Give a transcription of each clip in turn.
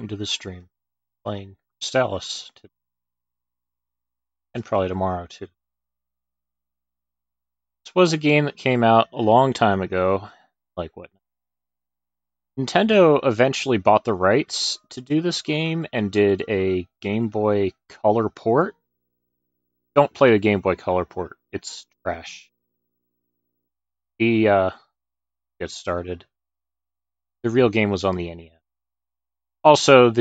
welcome to the stream. Playing Crystalis today, and probably tomorrow too. This was a game that came out a long time ago, like what? Nintendo eventually bought the rights to do this game and did a Game Boy Color port. Don't play the Game Boy Color port, it's trash. He gets started. The real game was on the NES. Also,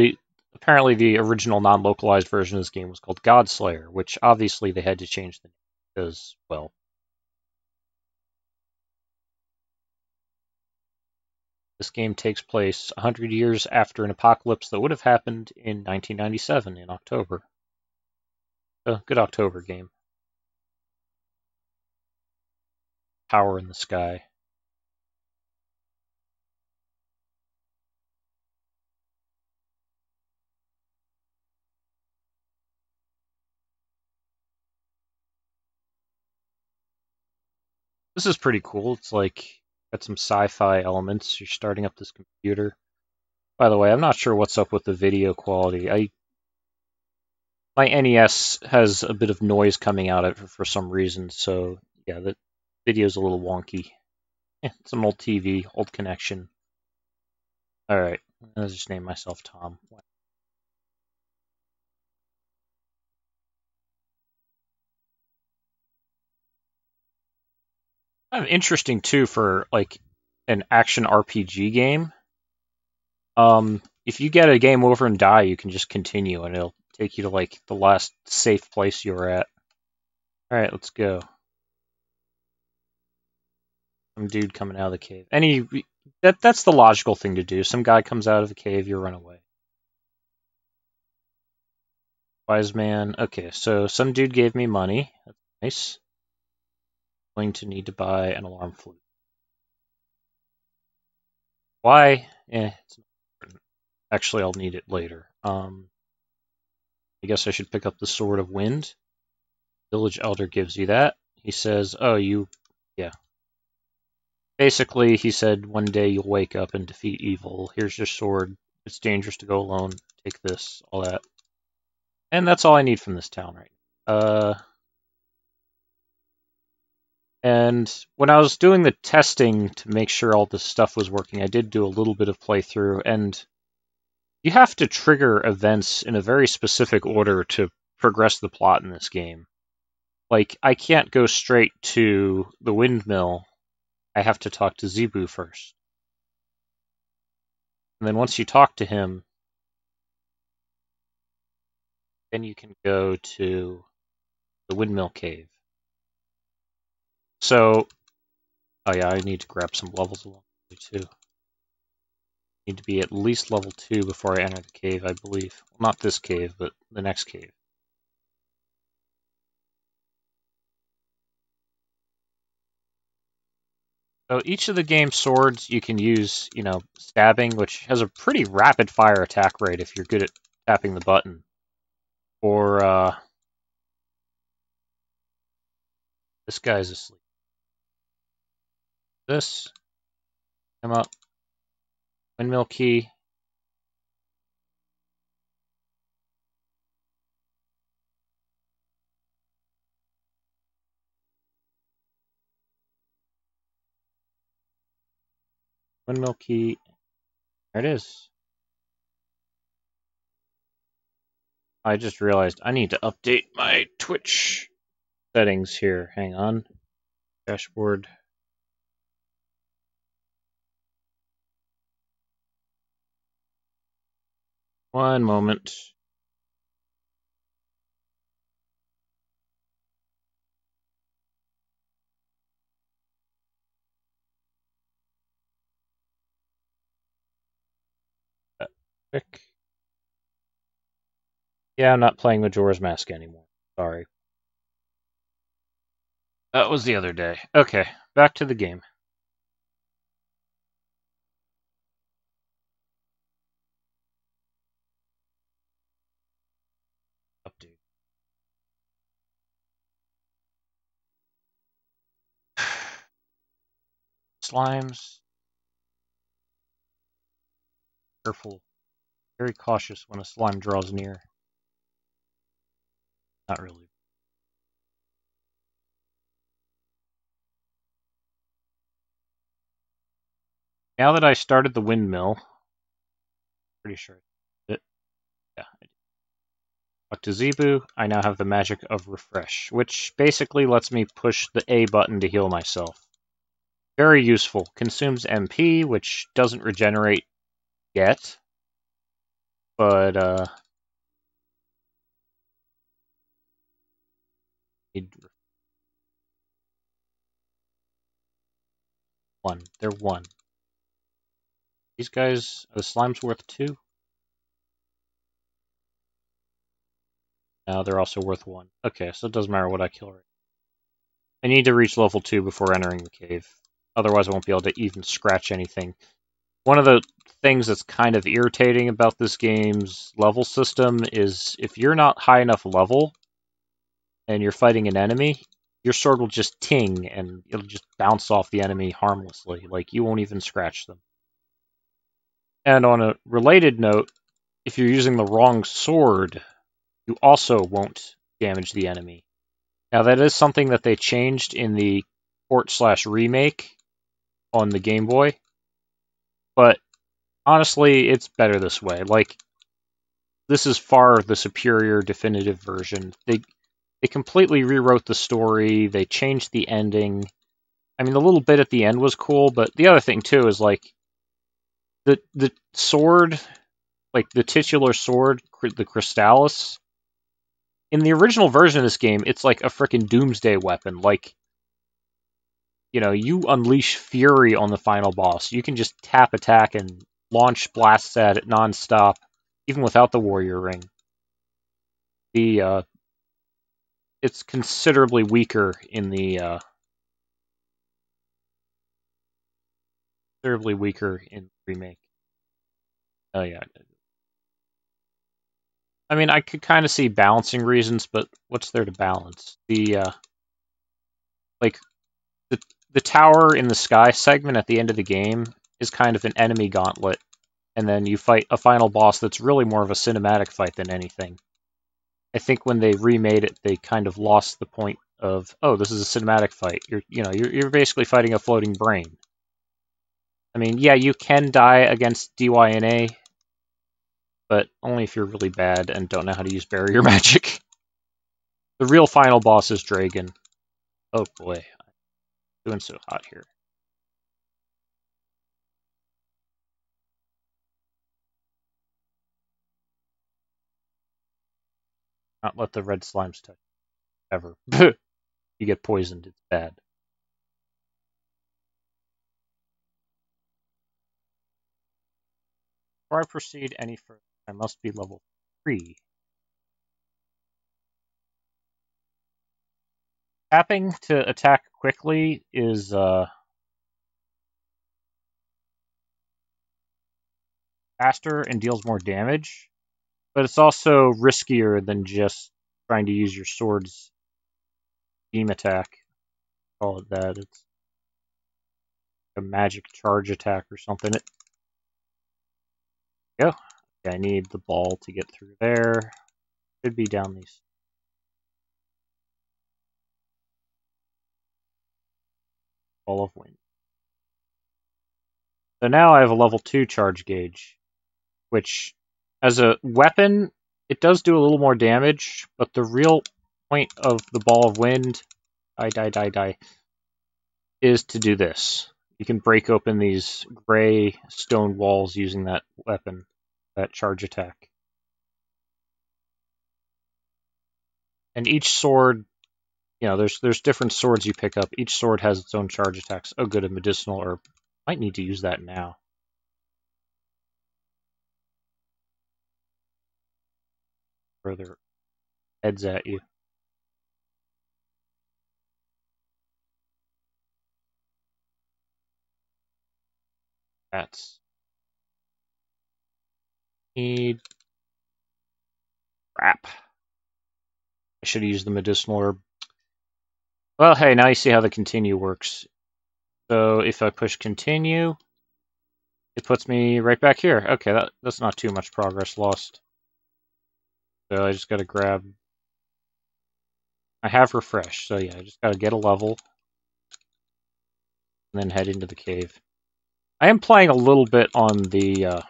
apparently the original non-localized version of this game was called Godslayer, which obviously they had to change the name because, well, this game takes place 100 years after an apocalypse that would have happened in 1997 in October. A good October game. Power in the sky. This is pretty cool. It's like got some sci-fi elements. You're starting up this computer. By the way, I'm not sure what's up with the video quality. My NES has a bit of noise coming out of it for some reason, so yeah, the video's a little wonky. It's an old TV, old connection. Alright, I'll just name myself Tom. Kind of interesting too for like an action RPG game. If you get a game over and die, you can just continue, and it'll take you to like the last safe place you were at. All right, let's go. Some dude coming out of the cave. That's the logical thing to do. Some guy comes out of a cave, you run away. Wise man. Okay, so some dude gave me money. That's nice. Going to need to buy an alarm flute. Why? It's not important. Actually, I'll need it later. I guess I should pick up the Sword of Wind. Village Elder gives you that. He says, oh, yeah. Basically, he said, one day you'll wake up and defeat evil. Here's your sword. It's dangerous to go alone. Take this, all that. And that's all I need from this town right now. And when I was doing the testing to make sure all this stuff was working, I did do a little bit of playthrough, and you have to trigger events in a very specific order to progress the plot in this game. Like, I can't go straight to the windmill. I have to talk to Zebu first. And then once you talk to him, then you can go to the windmill cave. So, oh yeah, I need to grab some levels along the way too. Need to be at least level 2 before I enter the cave, I believe. Well, not this cave, but the next cave. So each of the game's swords you can use, stabbing, which has a pretty rapid fire attack rate if you're good at tapping the button. Or, this guy's asleep. This, come up, windmill key. Windmill key. There it is. I just realized I need to update my Twitch settings here. Hang on. Dashboard. One moment. Quick. Yeah, I'm not playing Majora's Mask anymore. Sorry. That was the other day. Okay, back to the game. Update. Slimes. Careful. very cautious when a slime draws near. Not really. Now that I started the windmill, pretty sure it. Yeah. Talk to Zebu, I now have the magic of Refresh, which basically lets me push the A button to heal myself. Very useful. Consumes MP, which doesn't regenerate yet, but one. They're one. These guys, are the slimes worth 2? No, they're also worth 1. Okay, so it doesn't matter what I kill right. I need to reach level 2 before entering the cave. Otherwise I won't be able to even scratch anything. One of the things that's kind of irritating about this game's level system is if you're not high enough level and you're fighting an enemy, your sword will just ting and it'll just bounce off the enemy harmlessly. Like, you won't even scratch them. And on a related note, if you're using the wrong sword, you also won't damage the enemy. Now, that is something that they changed in the port/remake on the Game Boy, but honestly, it's better this way. Like, this is far the superior definitive version. They completely rewrote the story, they changed the ending. I mean, the little bit at the end was cool, but the other thing, too, is, like, the sword, like, the titular sword, the Crystalis, in the original version of this game, it's like a frickin' doomsday weapon. Like, you unleash fury on the final boss. You can just tap attack and launch blasts at it non-stop, even without the warrior ring. It's considerably weaker in the remake. Oh yeah. I mean, I could kind of see balancing reasons, but what's there to balance? Like the tower in the sky segment at the end of the game is kind of an enemy gauntlet, and then you fight a final boss that's really more of a cinematic fight than anything. I think when they remade it, they kind of lost the point of, oh, this is a cinematic fight. You're basically fighting a floating brain. I mean, yeah, you can die against DYNA, but only if you're really bad and don't know how to use barrier magic. The real final boss is Dragon. Oh boy, I'm doing so hot here. Not let the red slimes touch ever. You get poisoned, it's bad. Before I proceed any further, I must be level 3. Tapping to attack quickly is faster and deals more damage, but it's also riskier than just trying to use your sword's beam attack. Call it that. It's a magic charge attack or something. Go. Okay, I need the ball to get through there. Should be down these. Ball of wind. So now I have a level 2 charge gauge, which, as a weapon, it does do a little more damage, but the real point of the ball of wind, die, is to do this. You can break open these gray stone walls using that weapon, that charge attack. And each sword, there's different swords you pick up. Each sword has its own charge attacks. Oh, good, a medicinal herb. Might need to use that now. Further heads at you. That's need crap. I should have used the medicinal herb. Well, hey, now you see how the continue works. So if I push continue, it puts me right back here. Okay, that's not too much progress lost. So I just gotta grab... I have refresh, so yeah, I just gotta get a level and then head into the cave. I am playing a little bit on the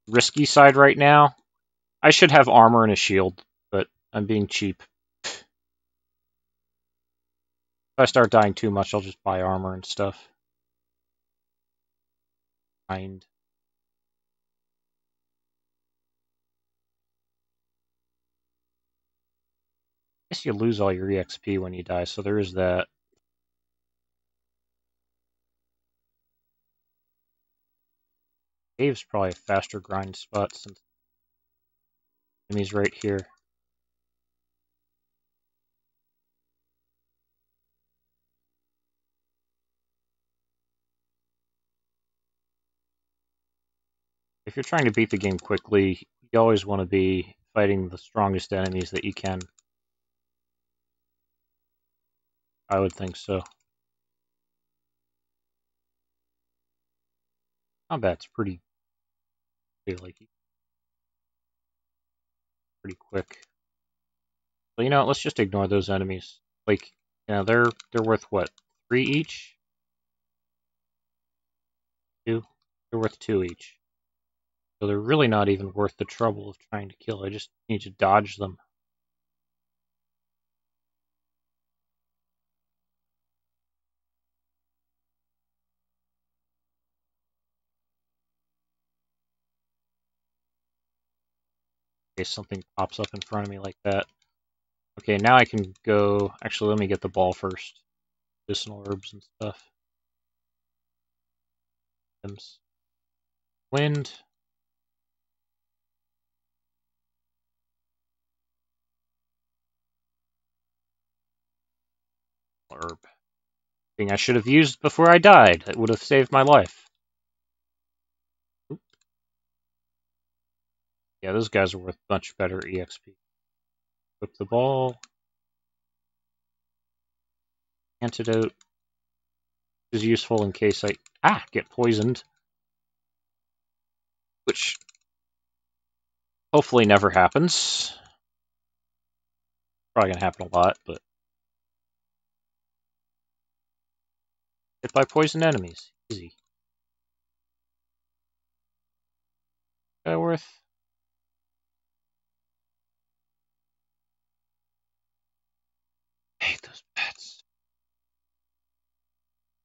risky side right now. I should have armor and a shield, but I'm being cheap. If I start dying too much, I'll just buy armor and stuff. Mind. I guess you lose all your EXP when you die, so there is that. Cave's probably a faster grind spot since enemy's right here. If you're trying to beat the game quickly, you always want to be fighting the strongest enemies that you can. I would think so. Combat's pretty quick. So you know, let's just ignore those enemies. Like, you know, they're worth what? 3 each? 2? They're worth 2 each. So they're really not even worth the trouble of trying to kill. I just need to dodge them. In case something pops up in front of me like that. Okay, now I can go... Actually, let me get the ball first. Medicinal herbs and stuff. Wind. Herb. Thing I should have used before I died. That would have saved my life. Oop. Yeah, those guys are worth much better EXP. Whip the ball. Antidote is useful in case I get poisoned. Which hopefully never happens. Probably gonna happen a lot, but hit by poison enemies. Easy. That worth? I hate those pets.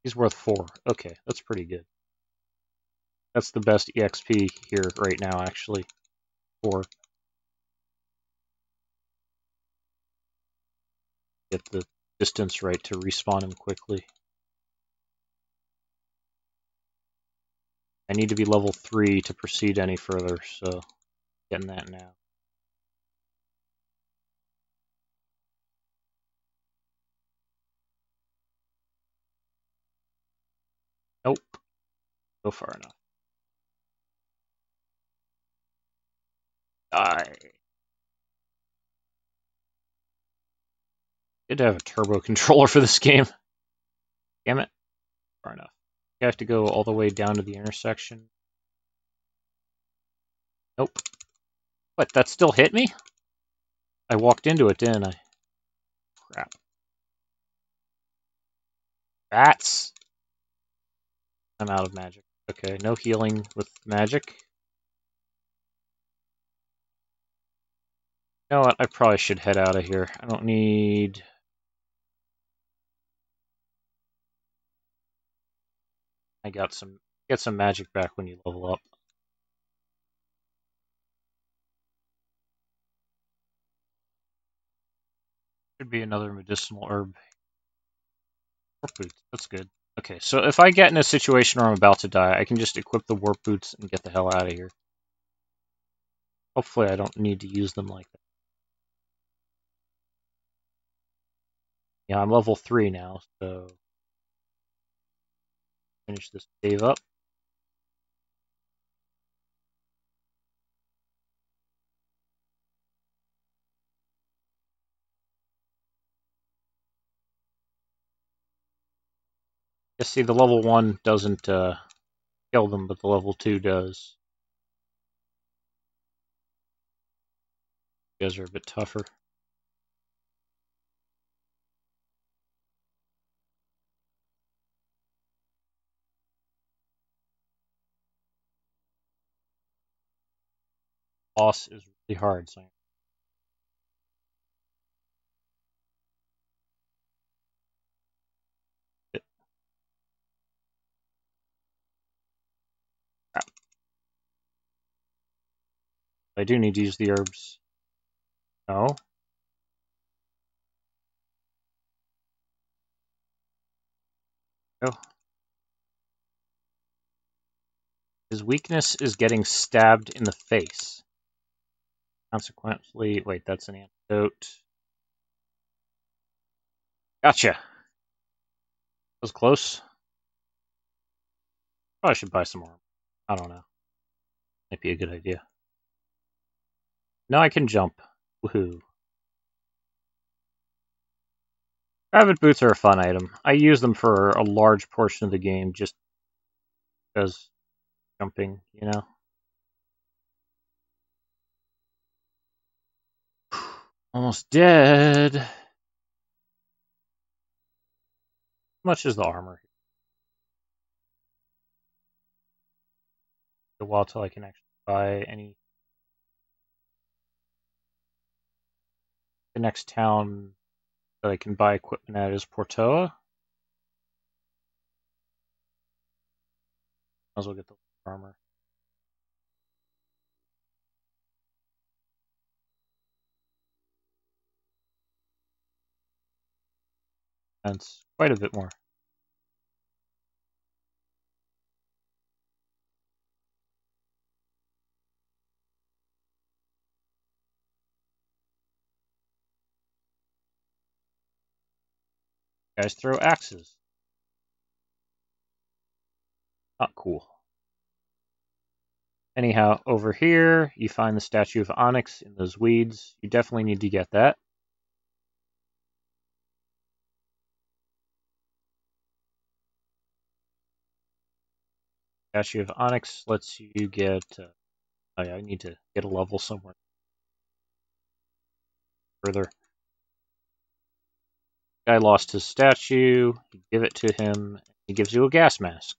He's worth 4. Okay, that's pretty good. That's the best EXP here right now, actually. 4. Get the distance right to respawn him quickly. I need to be level 3 to proceed any further, so getting that now. Nope. Go far enough. Die. Good to have a turbo controller for this game. Damn it. Far enough. You have to go all the way down to the intersection. Nope. What, that still hit me? I walked into it, didn't I? Crap. Rats! I'm out of magic. Okay, no healing with magic. You know what? I probably should head out of here. I don't need... Get some magic back when you level up. Should be another medicinal herb. Warp boots, that's good. Okay, so if I get in a situation where I'm about to die, I can just equip the warp boots and get the hell out of here. Hopefully I don't need to use them like that. Yeah, I'm level 3 now, so... Finish this save up. Yeah, see, the level 1 doesn't kill them, but the level 2 does. You guys are a bit tougher. Boss is really hard, so I do need to use the herbs. No. No. His weakness is getting stabbed in the face. Consequently, wait, that's an antidote. Gotcha. That was close. Probably should buy some more. I don't know. Might be a good idea. Now I can jump. Woohoo. Rabbit boots are a fun item. I use them for a large portion of the game just because jumping, you know? Almost dead. How much is the armor? A while till I can actually buy any. The next town that I can buy equipment at is Portoa. Might as well get the armor. That's quite a bit more. Guys throw axes. Not cool. Anyhow, over here, you find the statue of Onyx in those weeds. You definitely need to get that. Statue of Onyx lets you get... oh yeah, I need to get a level somewhere further. Guy lost his statue. You give it to him. He gives you a gas mask.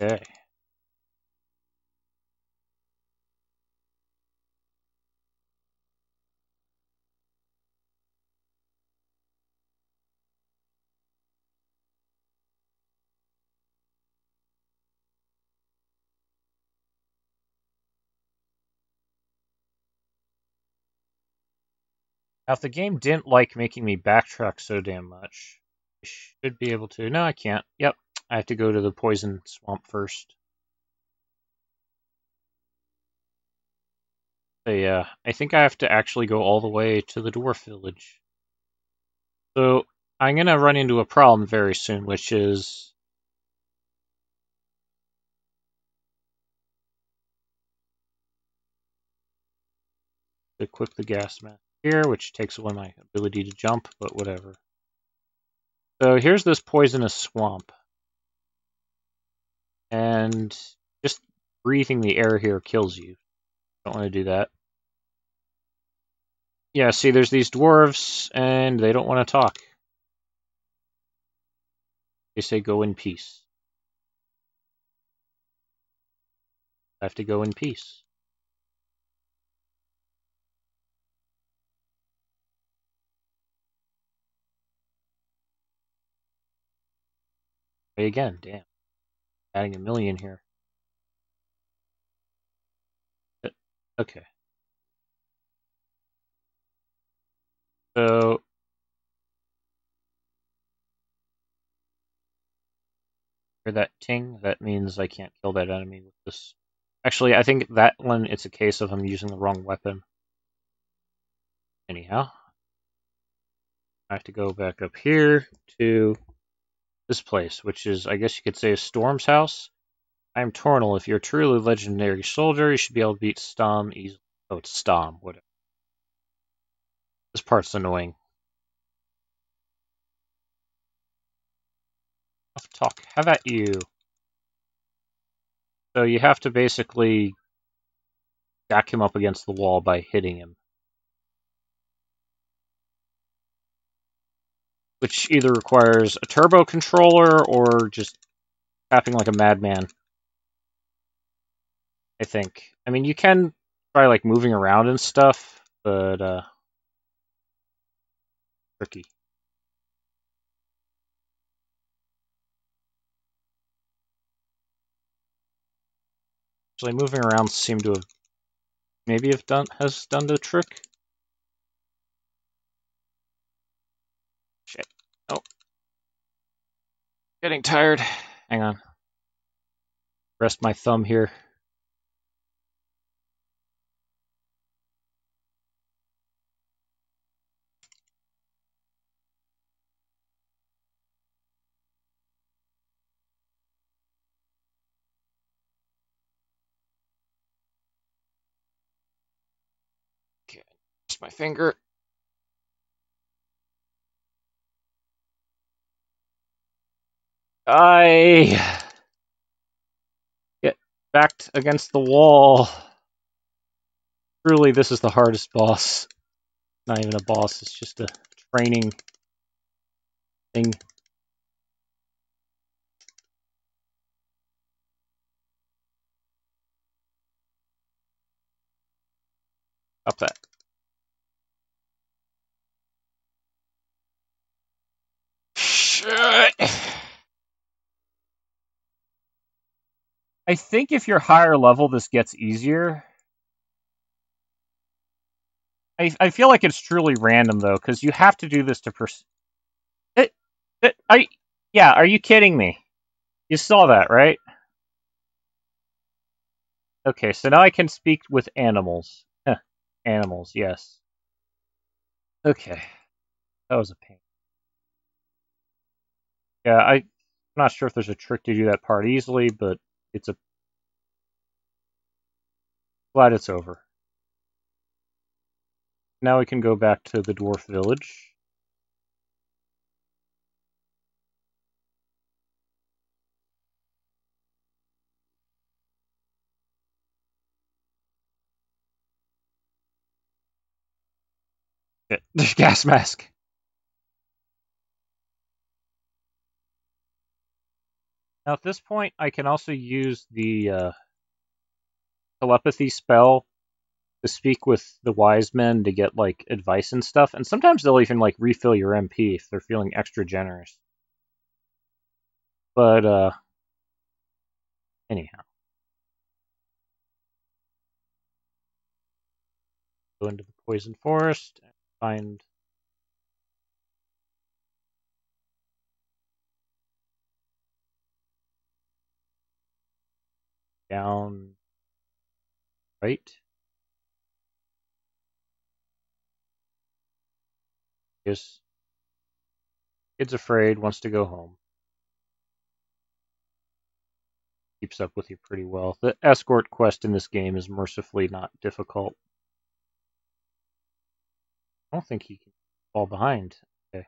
Okay. Now, if the game didn't like making me backtrack so damn much, I should be able to. No, I can't. Yep. I have to go to the poison swamp first. But yeah, I think I have to actually go all the way to the dwarf village. So I'm going to run into a problem very soon, which is equip the gas mask here, which takes away my ability to jump, but whatever. So here's this poisonous swamp. And just breathing the air here kills you. Don't want to do that. Yeah, see, there's these dwarves, and they don't want to talk. They say go in peace. I have to go in peace. Wait again, damn. Adding a million here. Okay. So for that ting, that means I can't kill that enemy with this. Actually, I think that one, it's a case of I'm using the wrong weapon. Anyhow, I have to go back up here to this place, which is, I guess you could say, Storm's house. I'm Tornal. If you're a truly legendary soldier, you should be able to beat Stom easily. Oh, it's Stom, whatever. This part's annoying. Enough talk. Have at you. So you have to basically stack him up against the wall by hitting him. Which either requires a turbo controller or just tapping like a madman, I think. I mean, you can try like moving around and stuff, but tricky. Actually, moving around seemed to have maybe has done the trick. Shit. Oh. Getting tired. Hang on. Rest my thumb here. Okay. Rest my finger. I get backed against the wall. Truly, this is the hardest boss. Not even a boss, it's just a training thing. Up that. Shit. I think if you're higher level, this gets easier. I feel like it's truly random, though, because you have to do this to yeah, are you kidding me? You saw that, right? Okay, so now I can speak with animals. Animals, yes. Okay, that was a pain. Yeah, I'm not sure if there's a trick to do that part easily, but it's a glad it's over. Now we can go back to the dwarf village. The gas mask. Now at this point, I can also use the telepathy spell to speak with the wise men to get like advice and stuff. And sometimes they'll even like refill your MP if they're feeling extra generous. But anyhow, go into the poison forest and find down right. Yes, kid's afraid, wants to go home. Keeps up with you pretty well. The escort quest in this game is mercifully not difficult. I don't think he can fall behind. Okay.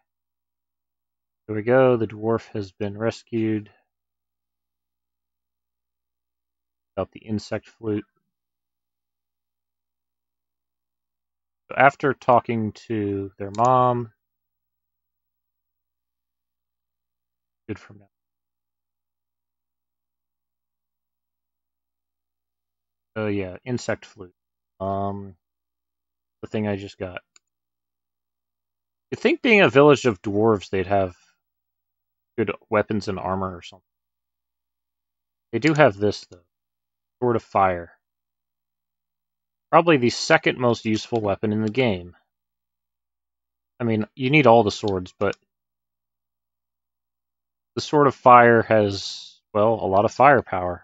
Here we go. The dwarf has been rescued. About the insect flute. So after talking to their mom, good for now. Oh yeah, insect flute. The thing I just got. You'd think being a village of dwarves, they'd have good weapons and armor or something. They do have this though. Sword of Fire. Probably the second most useful weapon in the game. I mean, you need all the swords, but the Sword of Fire has, well, a lot of firepower.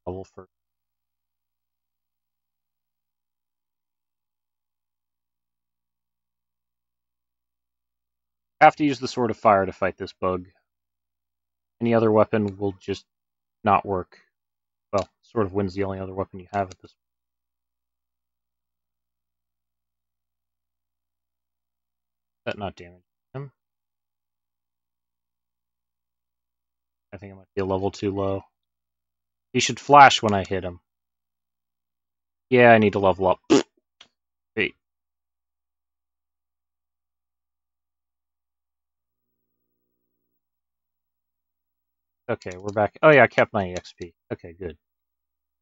Level for I have to use the Sword of Fire to fight this bug. Any other weapon will just not work. Well, Sword of Wind's the only other weapon you have at this point. That not damage him. I think I might be a level too low. He should flash when I hit him. Yeah, I need to level up. Wait. Okay, we're back. Oh yeah, I kept my EXP. Okay, good.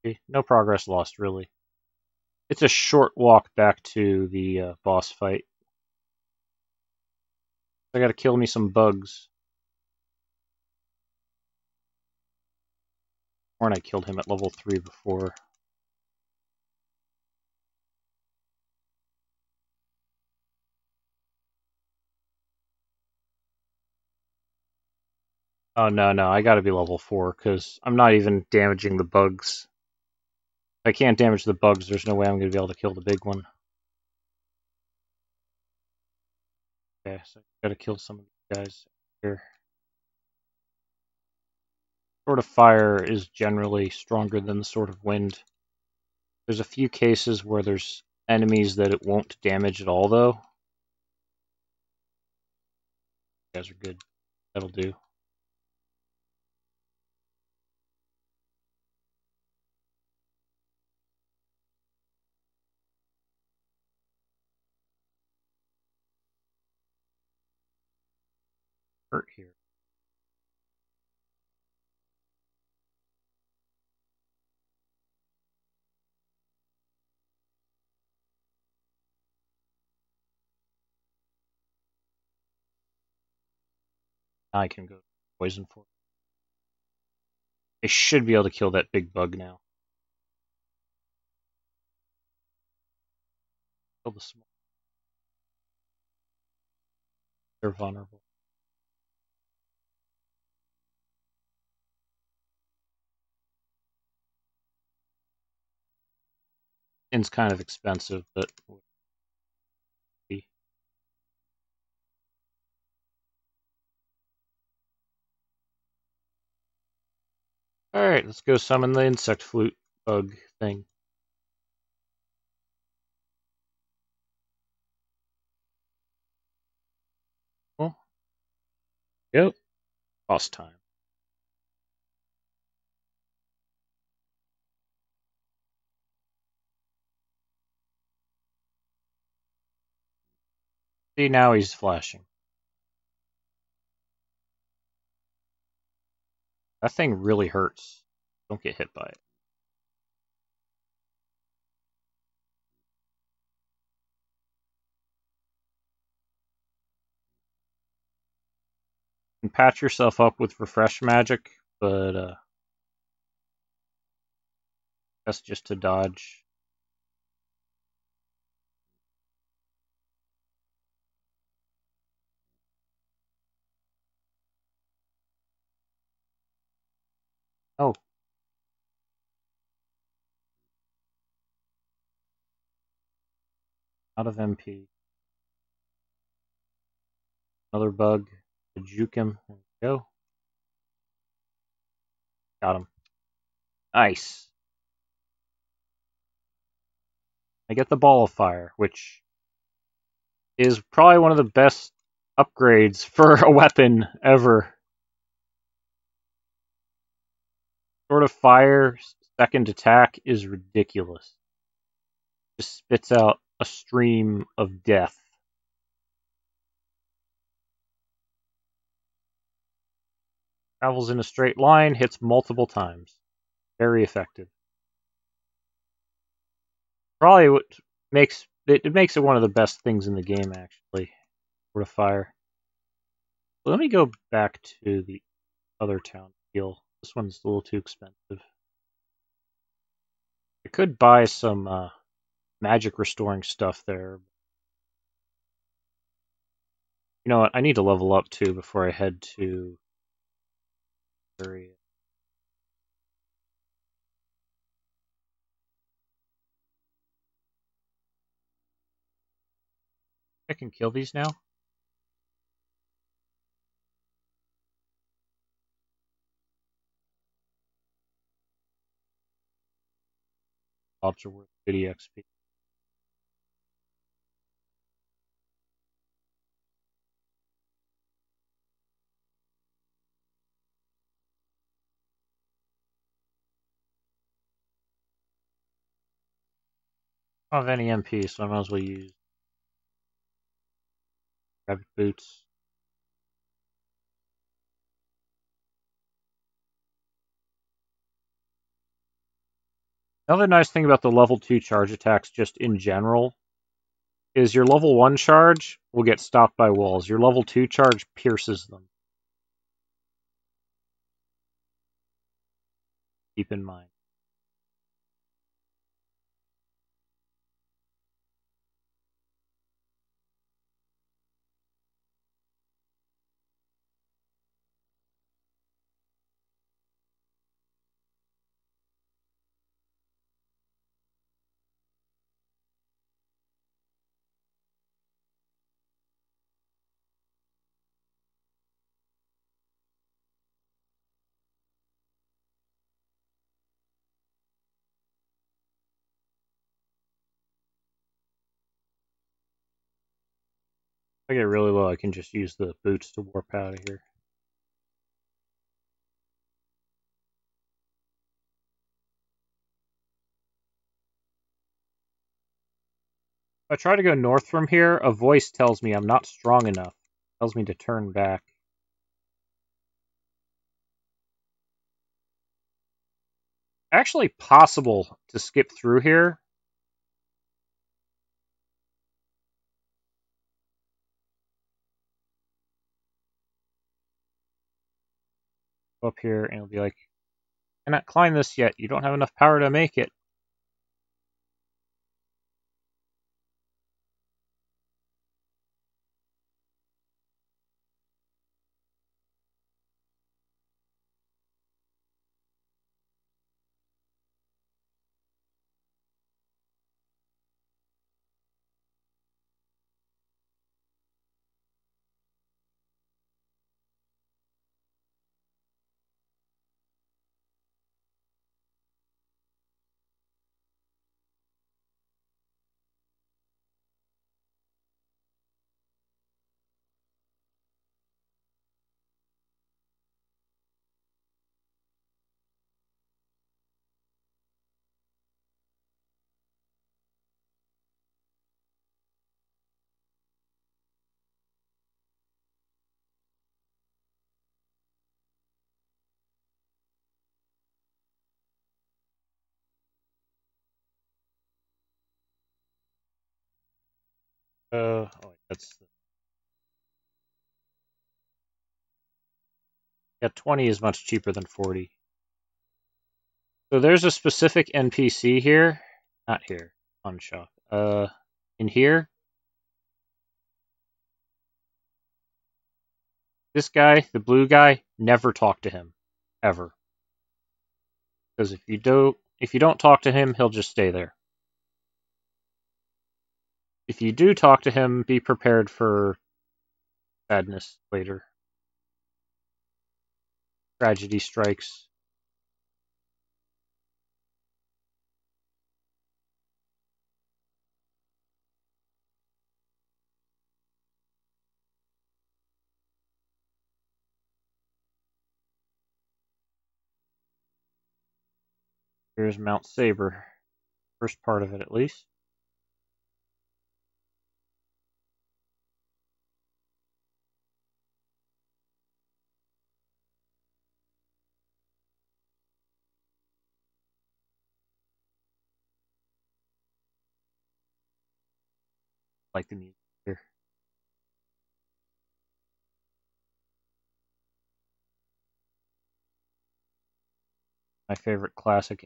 See, no progress lost, really. It's a short walk back to the boss fight. I gotta kill me some bugs. Or I killed him at level 3 before. Oh no, no, I gotta be level 4, because I'm not even damaging the bugs. If I can't damage the bugs, there's no way I'm gonna be able to kill the big one. Okay, so I gotta kill some of these guys here. Sword of Fire is generally stronger than the Sword of Wind. There's a few cases where there's enemies that it won't damage at all, though. You guys are good. That'll do. Hurt here. Now I can go poison for it. I should be able to kill that big bug now. Kill the small. They're vulnerable. It's kind of expensive, but we'll see. Alright, let's go summon the insect flute bug thing. Oh, yep. Boss time. See, now he's flashing. That thing really hurts. Don't get hit by it. You can patch yourself up with refresh magic, but that's just to dodge. Oh. Out of MP. Another bug. To juke him. There we go. Got him. Nice. I get the ball of fire, which is probably one of the best upgrades for a weapon ever. Sword of Fire second attack is ridiculous. Just spits out a stream of death. Travels in a straight line, hits multiple times. Very effective. Probably what makes it makes it one of the best things in the game, actually. Sword of Fire. Let me go back to the other town heal. This one's a little too expensive. I could buy some magic restoring stuff there. You know what? I need to level up too before I head to area. I can kill these now. mobs are worth 80 XP. I don't have any MP, so I might as well use rabbit boots. Another nice thing about the level 2 charge attacks, just in general, is your level 1 charge will get stopped by walls. Your level 2 charge pierces them. Keep in mind. If I get really low, I can just use the boots to warp out of here. If I try to go north from here, a voice tells me I'm not strong enough. It tells me to turn back. Actually possible to skip through here. Go up here and it'll be like, cannot climb this yet. You don't have enough power to make it. Oh, that's... Yeah, 20 is much cheaper than 40. So there's a specific NPC here. Not here. On shop. In here. This guy, the blue guy, never talk to him. Ever. Because if you don't talk to him, he'll just stay there. If you do talk to him, be prepared for sadness later. Tragedy strikes. Here's Mount Saber. First part of it, at least. I like the music here. My favorite classic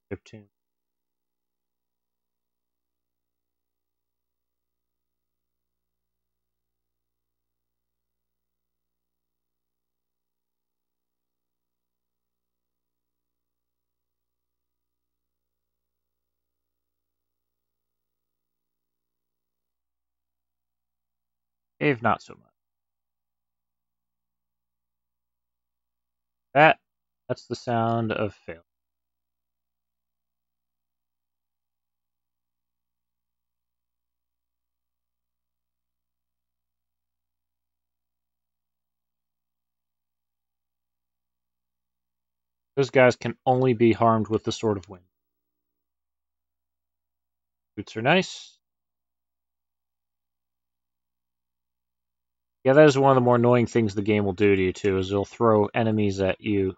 chip tune. Cave, not so much. That's the sound of fail. Those guys can only be harmed with the Sword of Wind. Boots are nice. Yeah, that is one of the more annoying things the game will do to you, too, is it'll throw enemies at you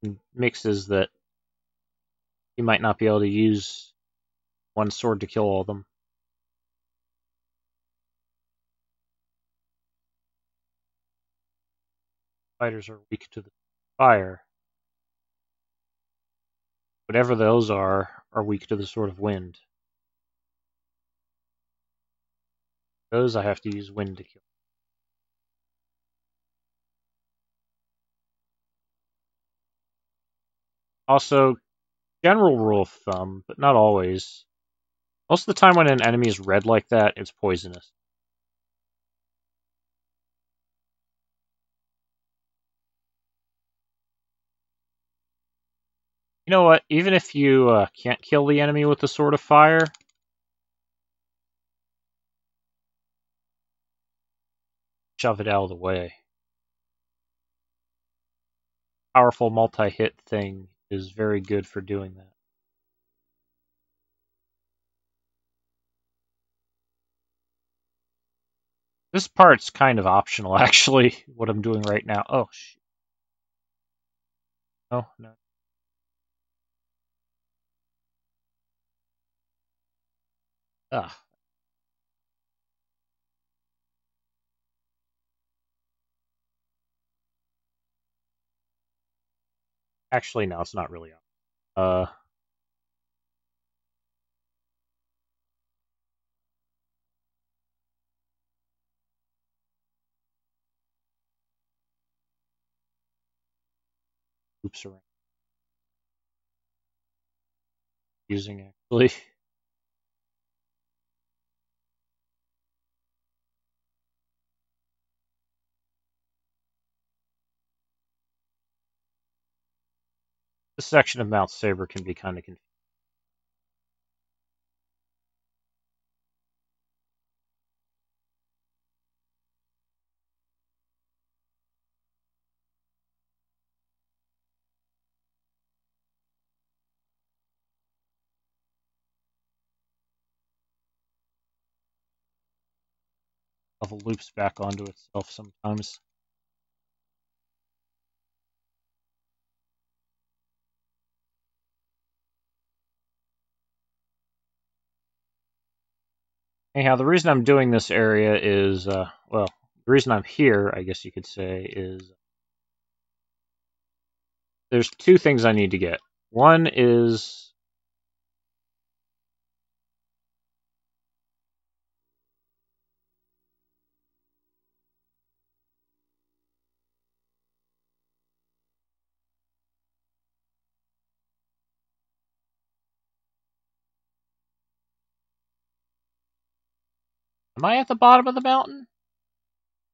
in mixes that you might not be able to use one sword to kill all of them. Fighters are weak to the fire. Whatever those are weak to the Sword of Wind. Those I have to use wind to kill. Also, general rule of thumb, but not always. Most of the time when an enemy is red like that, it's poisonous. You know what? Even if you can't kill the enemy with the Sword of Fire, shove it out of the way. Powerful multi-hit thing is very good for doing that. This part's kind of optional, actually, what I'm doing right now. Oh, shit. No, no. Ah. Actually, no, it's not really optional. Oops, around using, actually. This section of Mount Saber can be kind of confusing. Level loops back onto itself sometimes. Anyhow, the reason I'm doing this area is, well, the reason I'm here, I guess you could say, is there's two things I need to get. One is am I at the bottom of the mountain?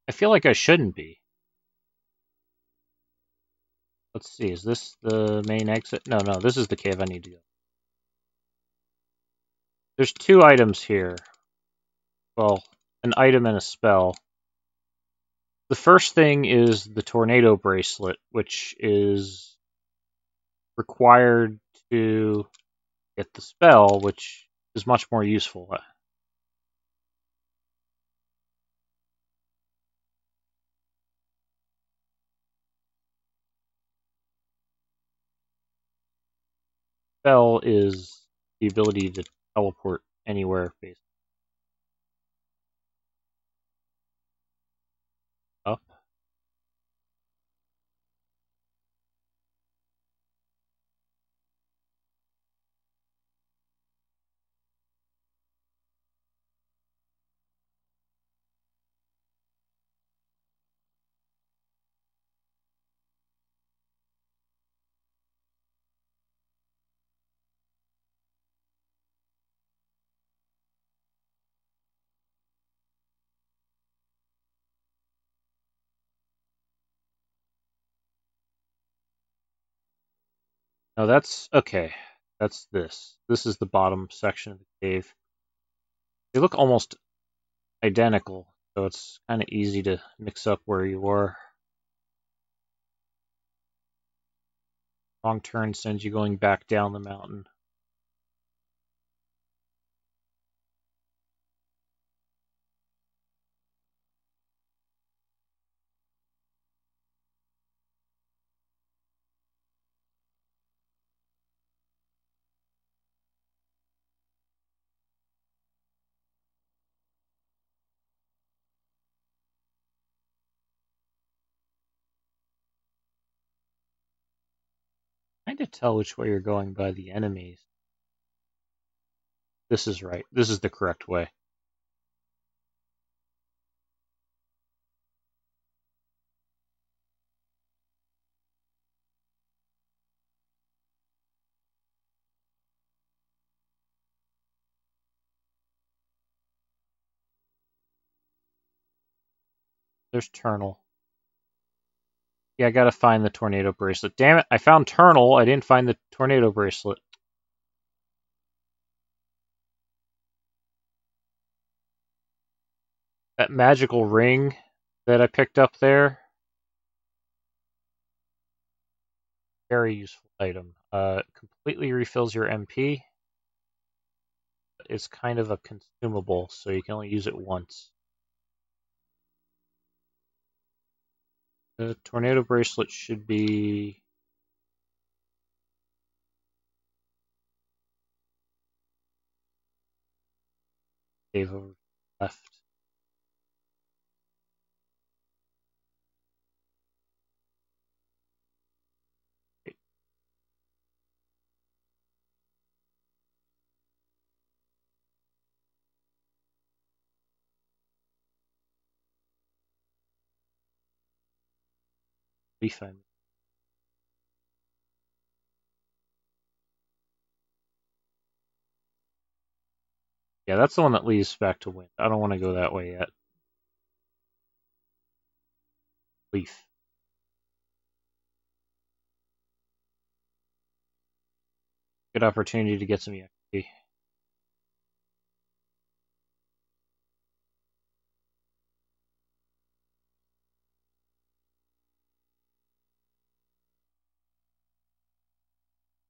I feel like I shouldn't be. Let's see, is this the main exit? No, no, this is the cave I need to go. There's two items here. Well, an item and a spell. The first thing is the tornado bracelet, which is required to get the spell, which is much more useful. Spell is the ability to teleport anywhere, basically. Up. No, that's okay. That's this. This is the bottom section of the cave. They look almost identical, so it's kind of easy to mix up where you are. Wrong turn sends you going back down the mountain. Trying to tell which way you're going by the enemies. This is right. This is the correct way. There's Turnal. Yeah, I gotta find the tornado bracelet. Damn it, I found Turnal. I didn't find the tornado bracelet. That magical ring that I picked up there, very useful item. Completely refills your MP. It's kind of a consumable, so you can only use it once. The tornado bracelet should be... Save over left. Wait. Leaf I Yeah, that's the one that leads back to wind. I don't want to go that way yet. Leaf. Good opportunity to get some EXP.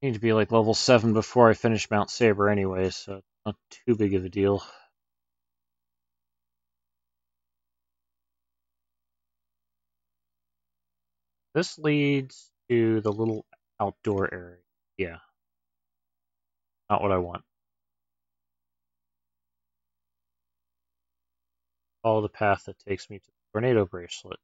Need to be like level 7 before I finish Mount Saber anyway, so not too big of a deal. This leads to the little outdoor area. Yeah. Not what I want. Follow the path that takes me to the tornado bracelet.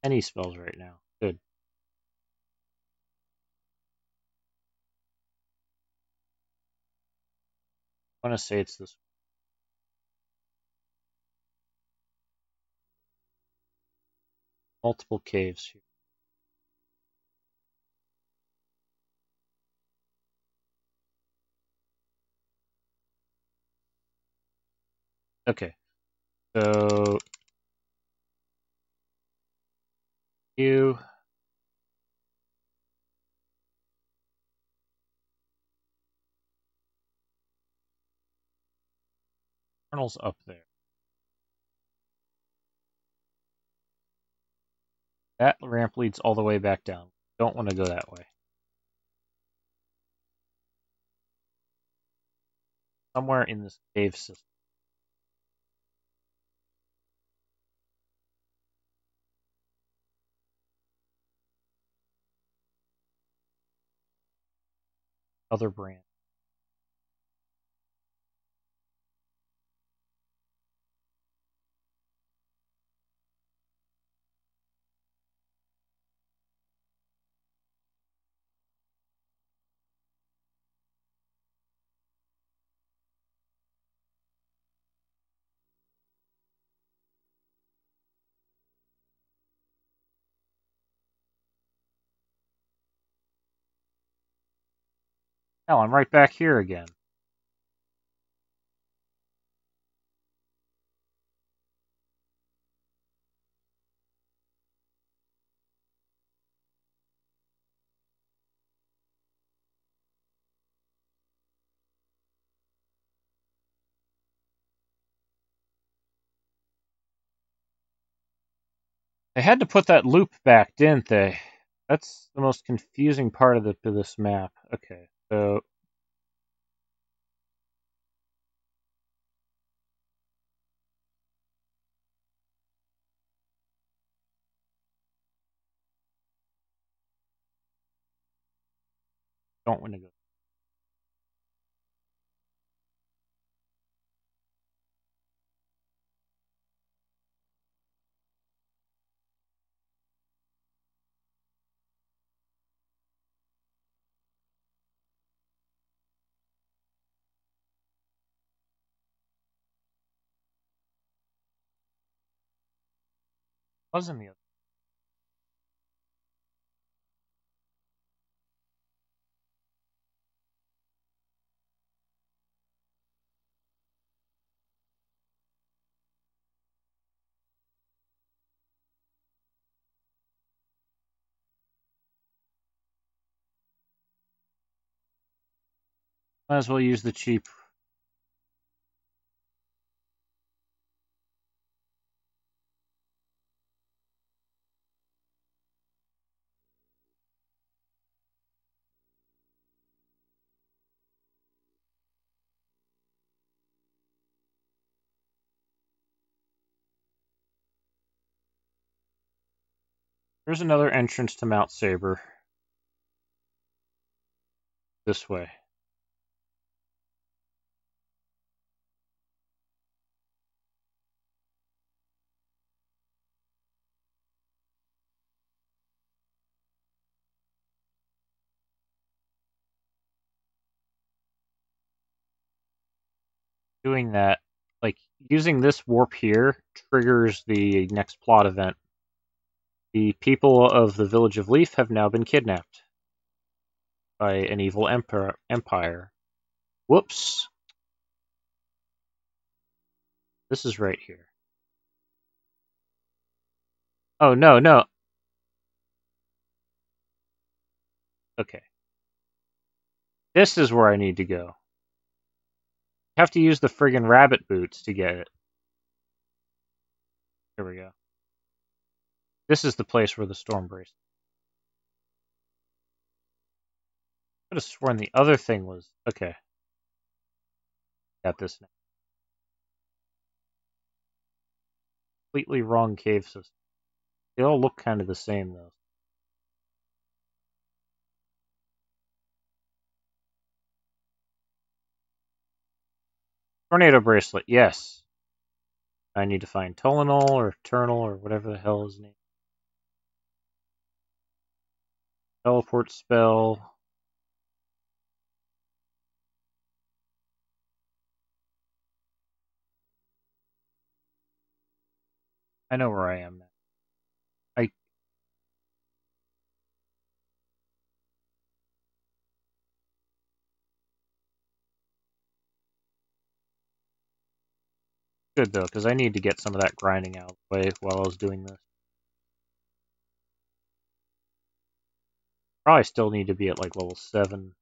Any spells right now. Good. I want to say it's this. Multiple caves here. Okay. So you Colonel's up there. That ramp leads all the way back down. Don't want to go that way. Somewhere in this cave system. Other branch. Hell, I'm right back here again. They had to put that loop back, didn't they? That's the most confusing part of this map. Okay, so don't want to go. Wasn't the other. Might as well use the cheap. There's another entrance to Mount Saber. This way. Doing that, like using this warp here, triggers the next plot event. The people of the village of Leaf have now been kidnapped by an evil empire. Whoops. This is right here. Oh, no, no. Okay. This is where I need to go. I have to use the friggin' rabbit boots to get it. Here we go. This is the place where the storm bracelet. I could have sworn the other thing was... Okay. Got this now. Completely wrong cave system. They all look kind of the same, though. Tornado bracelet, yes. I need to find Tulinol or Turnal or whatever the hell his name is. Teleport spell. I know where I am now. I should, though, because I need to get some of that grinding out of the way while I was doing this. Probably still need to be at like level 7.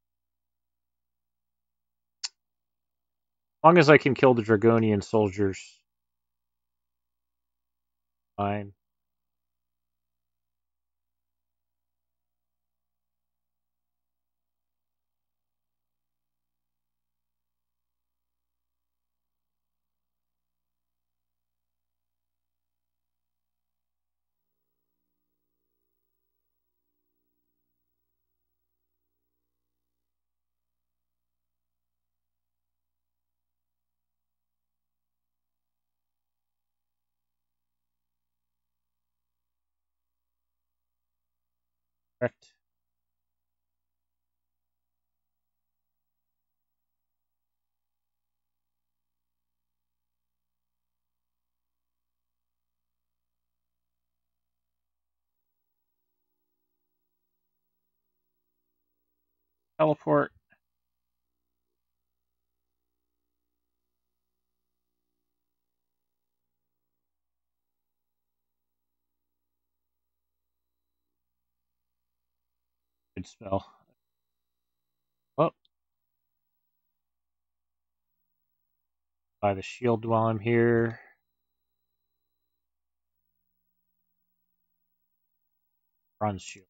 As long as I can kill the Dragonian soldiers. Fine. Correct. Teleport. Good spell. Oh, buy the shield while I'm here. Bronze shield.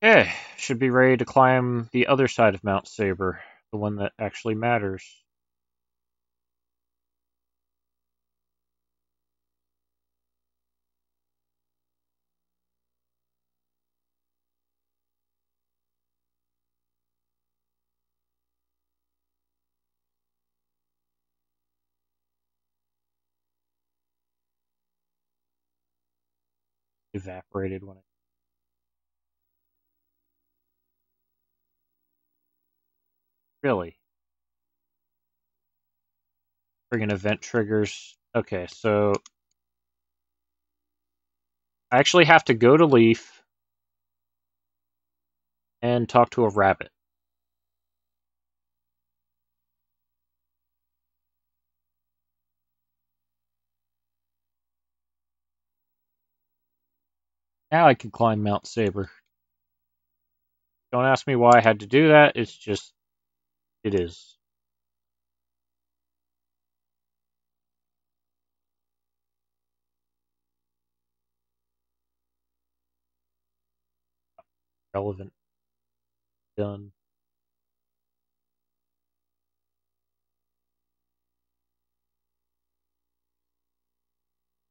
Okay, should be ready to climb the other side of Mount Saber, the one that actually matters. Evaporated when it really friggin' event triggers. Okay, so I actually have to go to Leaf and talk to a rabbit. Now I can climb Mount Saber. Don't ask me why I had to do that, it's just, it is. Relevant. Done.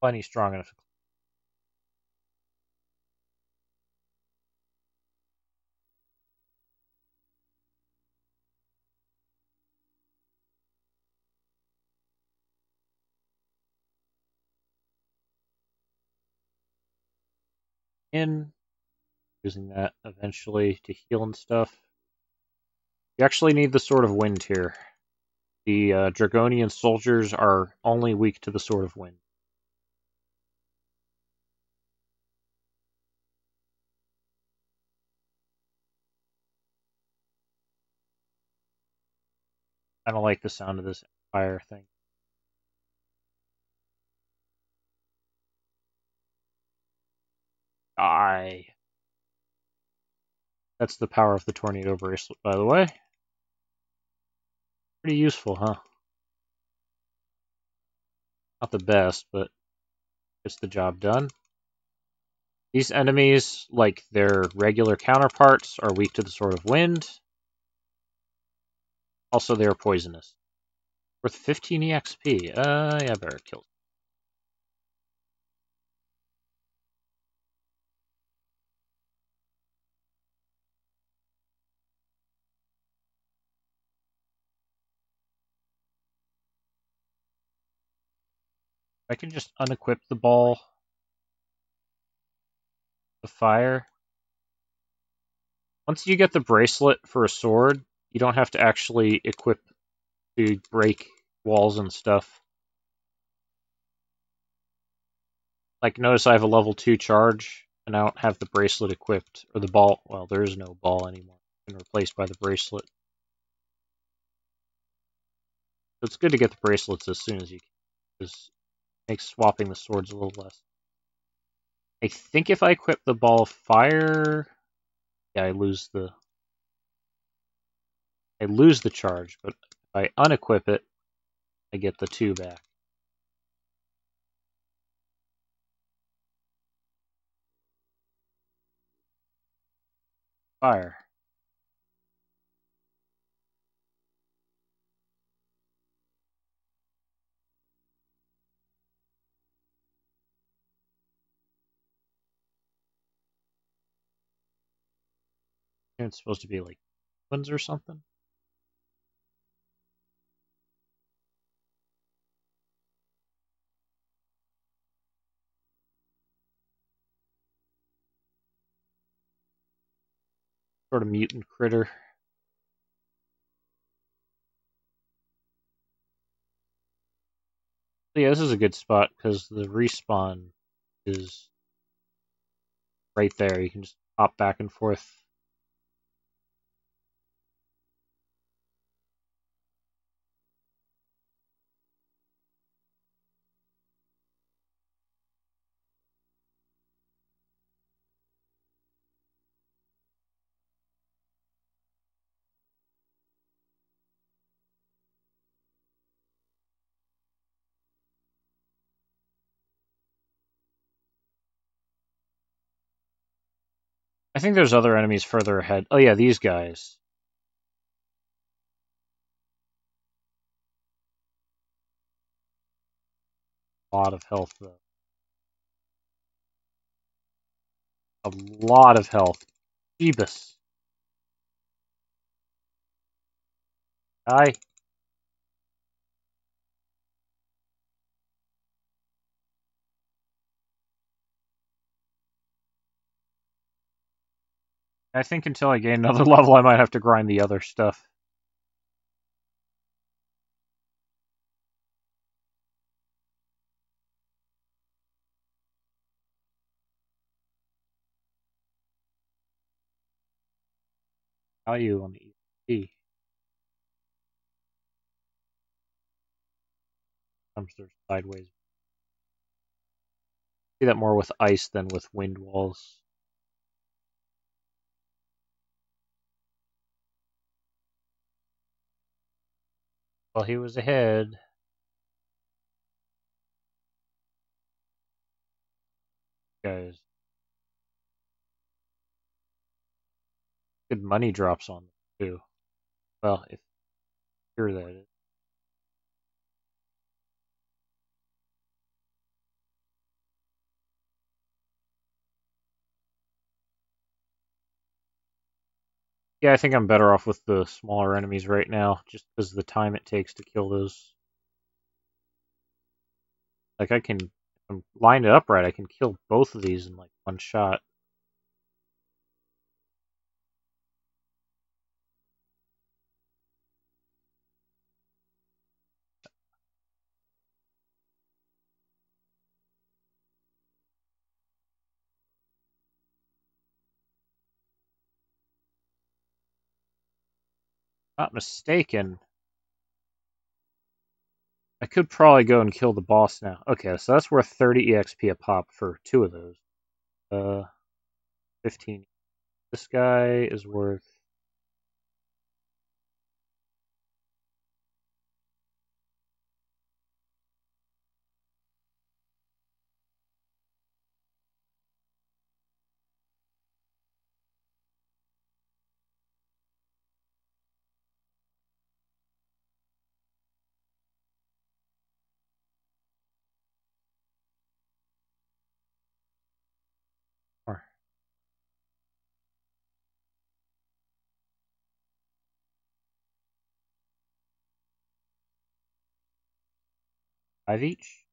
Plenty strong enough. In using that eventually to heal and stuff. You actually need the Sword of Wind here. The Dragonian soldiers are only weak to the Sword of Wind. I don't like the sound of this fire thing. Die. That's the power of the Tornado Bracelet, by the way. Pretty useful, huh? Not the best, but gets the job done. These enemies, like their regular counterparts, are weak to the Sword of Wind. Also, they are poisonous. Worth 15 EXP. Yeah, I better kill. I can just unequip the ball of fire. Once you get the bracelet for a sword, you don't have to actually equip to break walls and stuff. Like, notice I have a level 2 charge, and I don't have the bracelet equipped. Or the ball. Well, there is no ball anymore. It's been replaced by the bracelet. So it's good to get the bracelets as soon as you can, because it makes swapping the swords a little less. I think if I equip the ball of fire, yeah, I lose the charge, but if I unequip it, I get the 2 back. Fire. It's supposed to be like ones or something. Sort of mutant critter. So yeah, this is a good spot because the respawn is right there. You can just hop back and forth. I think there's other enemies further ahead. Oh yeah, these guys. A lot of health, though. A lot of health. Jeebus. Die. I think until I gain another level, I might have to grind the other stuff. Value on the EXP. Sometimes there's sideways. See that more with ice than with wind walls. Well, he was ahead. Guys, good money drops on them too. Well, if you're that is. Yeah, I think I'm better off with the smaller enemies right now, just because of the time it takes to kill those. Like I can, if I'm lined it up right, I can kill both of these in like one shot. Not mistaken, I could probably go and kill the boss now. Okay, so that's worth 30 EXP a pop for two of those. 15. This guy is worth. Or 5 each.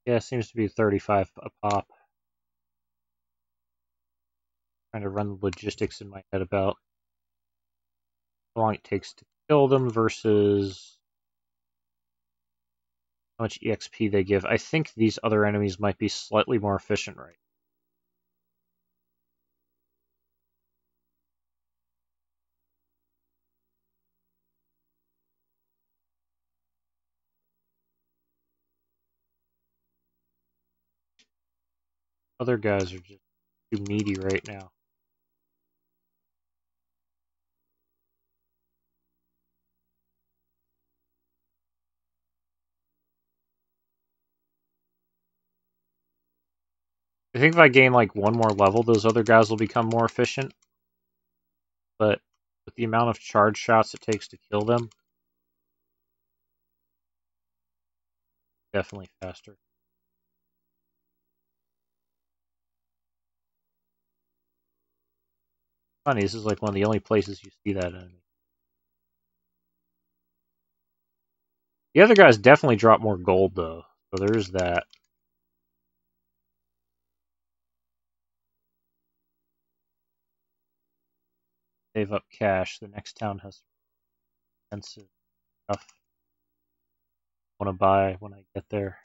Yeah, it seems to be 35 a pop. Trying to run the logistics in my head about how long it takes to kill them versus how much EXP they give. I think these other enemies might be slightly more efficient, right? Other guys are just too meaty right now. I think if I gain like one more level, those other guys will become more efficient. But with the amount of charge shots it takes to kill them, definitely faster. Funny, this is like one of the only places you see that enemy. The other guys definitely drop more gold though, so there's that. Save up cash. The next town has expensive stuff I want to buy when I get there,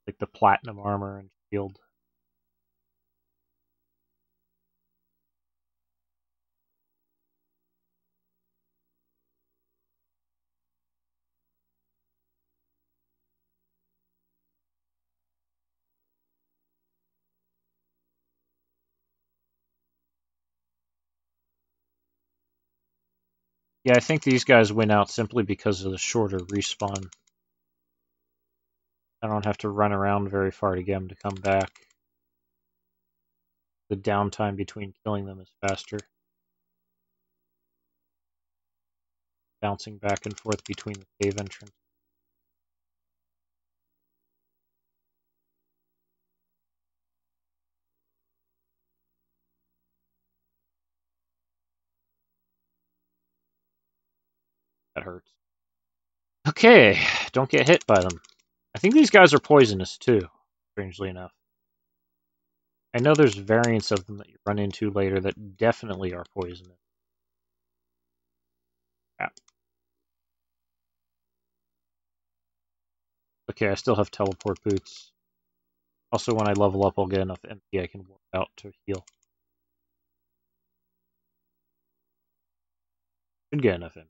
like the platinum armor and shield. Yeah, I think these guys win out simply because of the shorter respawn. I don't have to run around very far to get them to come back. The downtime between killing them is faster. Bouncing back and forth between the cave entrance. That hurts. Okay, don't get hit by them. I think these guys are poisonous too, strangely enough. I know there's variants of them that you run into later that definitely are poisonous. Yeah. Okay, I still have teleport boots. Also, when I level up, I'll get enough MP I can warp out to heal. Should get enough MP.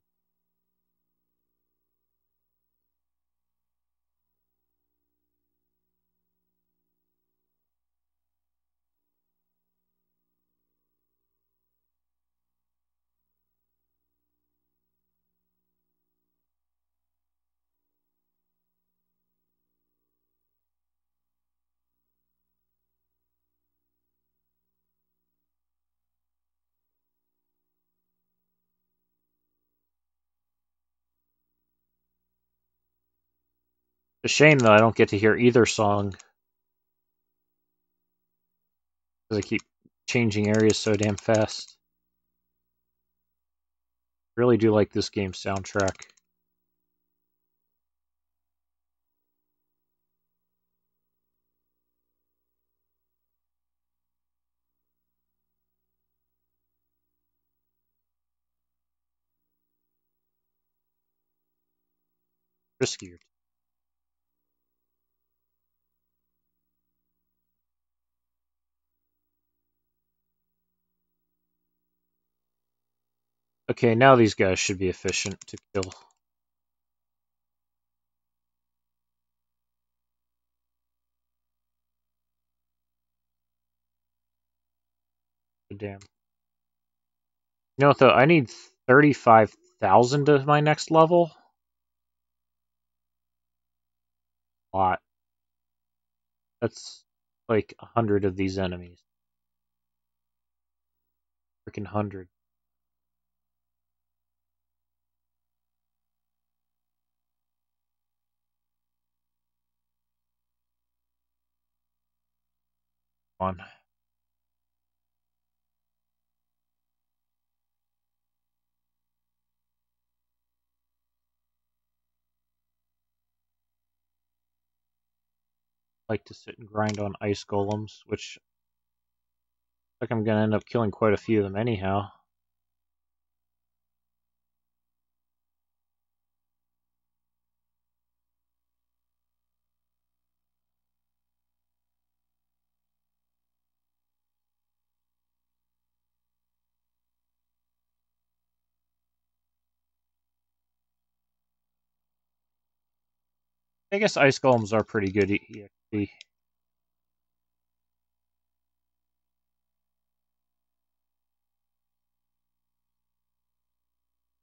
It's a shame that I don't get to hear either song because I keep changing areas so damn fast. Really do like this game's soundtrack. Riskier. Okay, now these guys should be efficient to kill. Damn. You know what though? I need 35,000 to my next level. A lot. That's like 100 of these enemies. Freaking 100. On. Like to sit and grind on ice golems, which like I'm gonna end up killing quite a few of them anyhow. I guess ice golems are pretty good EXP.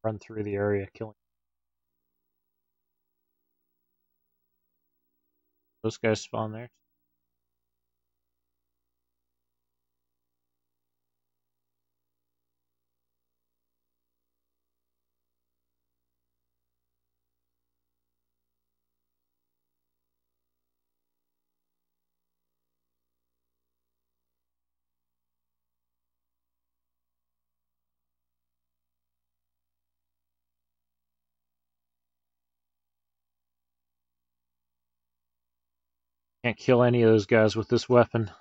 Run through the area killing those guys spawn there. Can't kill any of those guys with this weapon.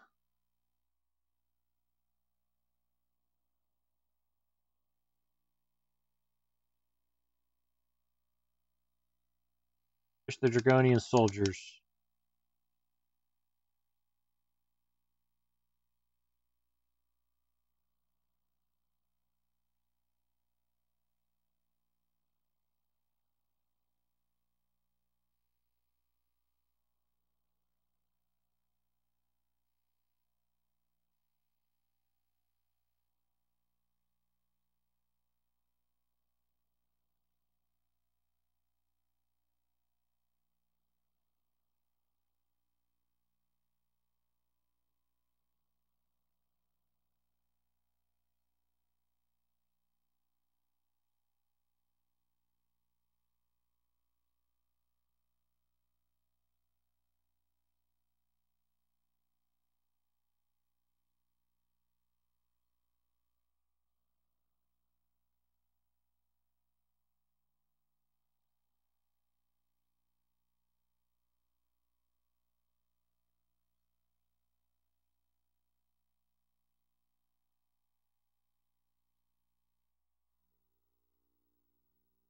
There's the Dragonian soldiers.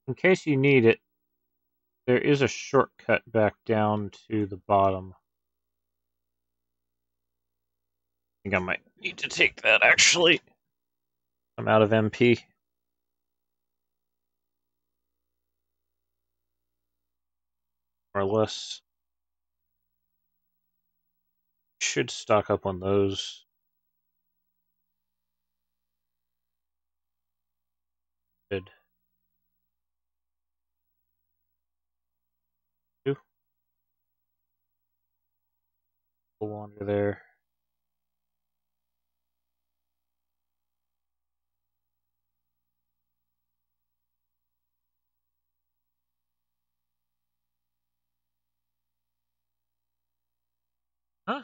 In case you need it, there is a shortcut back down to the bottom. I think I might need to take that, actually. I'm out of MP. More or less. Should stock up on those. Good. Two. We'll wander there. Huh?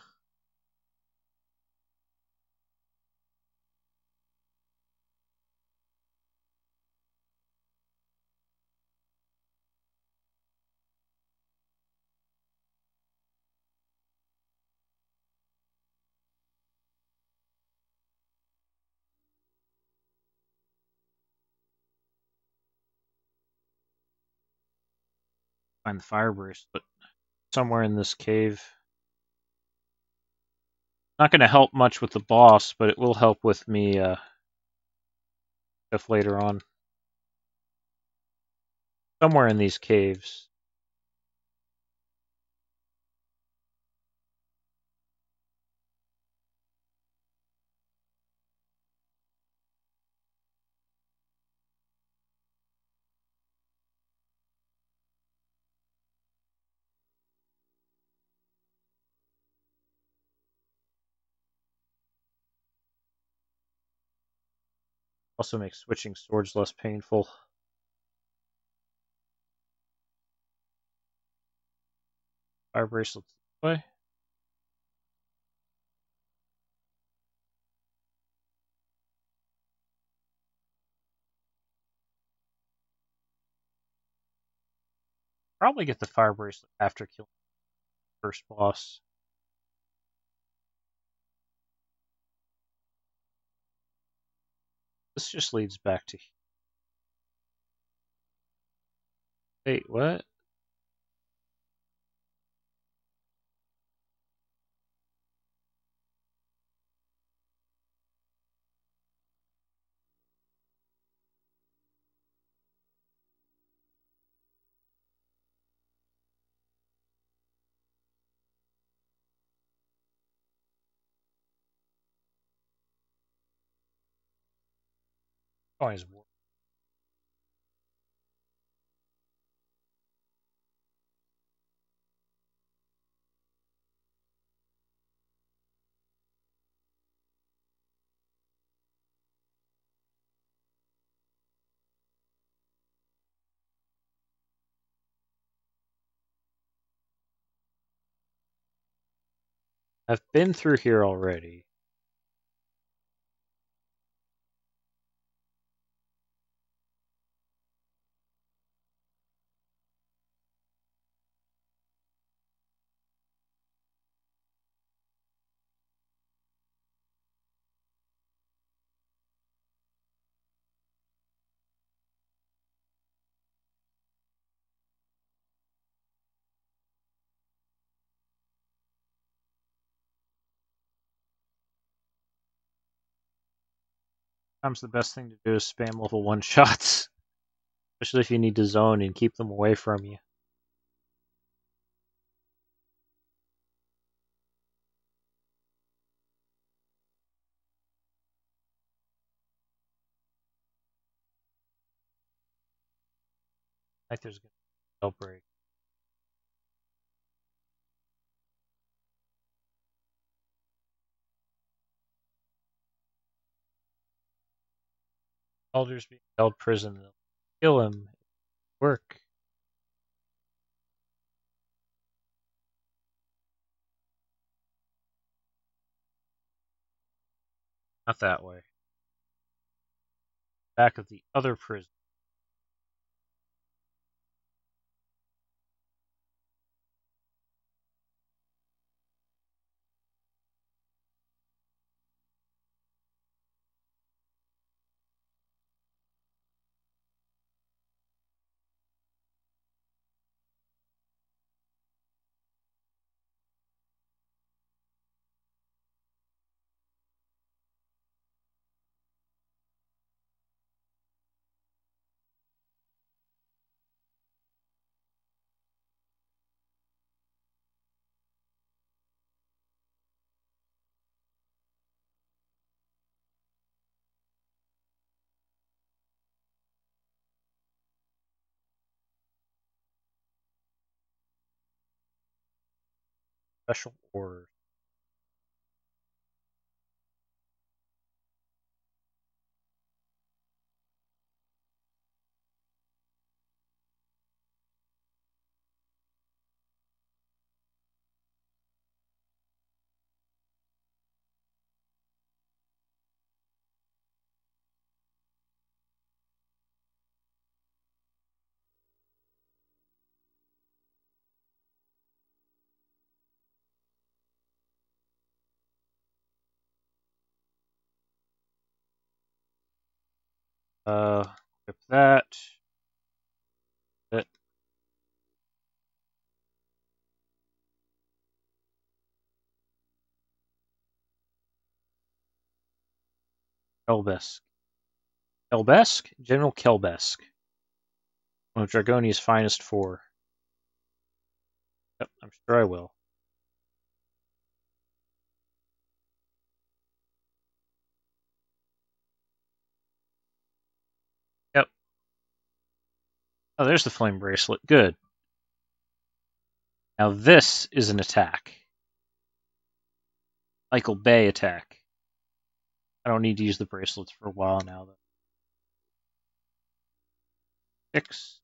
Find the fire bracelet. Somewhere in this cave. Not going to help much with the boss, but it will help with me stuff later on. Somewhere in these caves. Also makes switching swords less painful. Fire bracelets this way. Probably get the fire bracelet after killing the first boss. This just leads back to... Wait, what? Always work. I've been through here already. Sometimes the best thing to do is spam level 1 shots. Especially if you need to zone and keep them away from you. Like there's gonna be a break. Soldiers being held prisoner. Kill him. Work. Not that way. Back of the other prison. Special orders. Equip that. That. Kelbesk. Kelbesk? General Kelbesk. One of Dragonia's finest four. Yep, I'm sure I will. Yep. Oh, there's the flame bracelet. Good. Now this is an attack. Michael Bay attack. I don't need to use the bracelets for a while now, though. 6.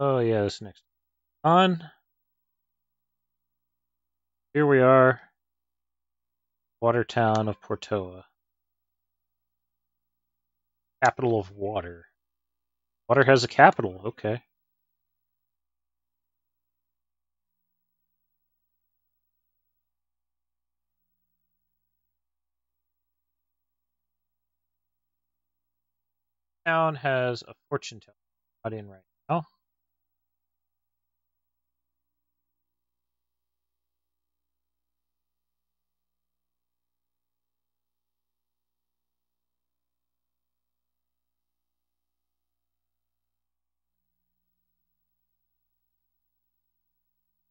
Oh, yeah, this next on. Here we are. Water town of Portoa. Capital of water. Water has a capital. Okay. Town has a fortune teller. Not in right now.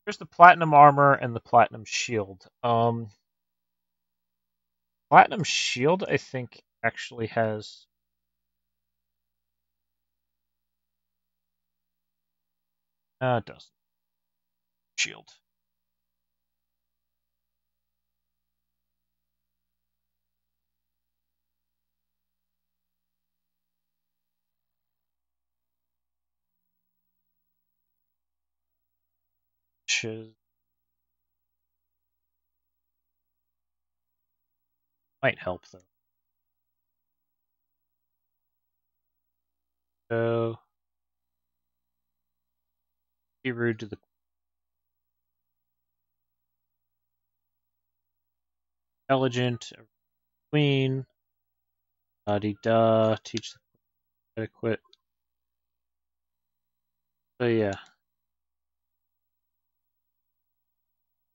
Here's the platinum armor and the platinum shield. Platinum shield, I think, actually has. It doesn't. Shield. Might help though. So be rude to the intelligent queen. Da teach the adequate. So yeah.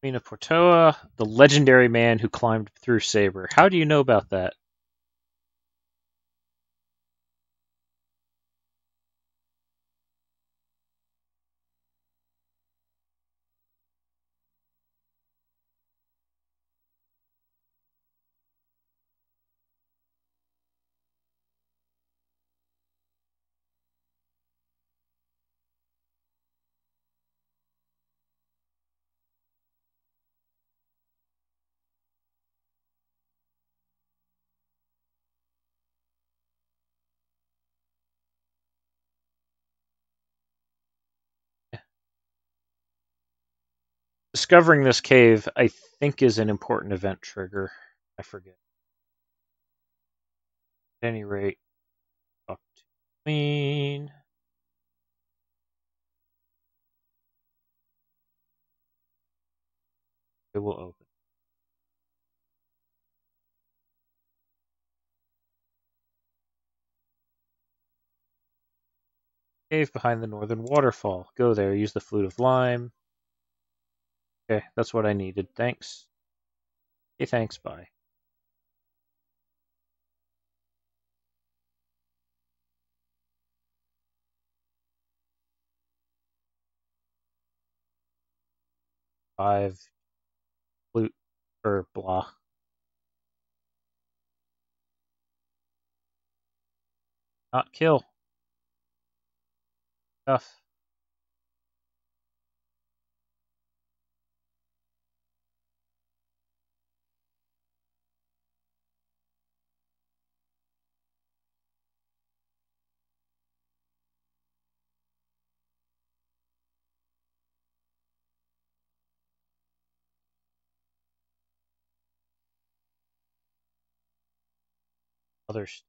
Queen of Portoa, the legendary man who climbed through Saber. How do you know about that? Discovering this cave, I think, is an important event trigger. I forget. At any rate, talk to Queen. It will open. Cave behind the northern waterfall. Go there. Use the flute of lime. Okay, that's what I needed. Thanks. Hey, thanks, bye. Five, flute, or blah. Not kill. Stuff. Others.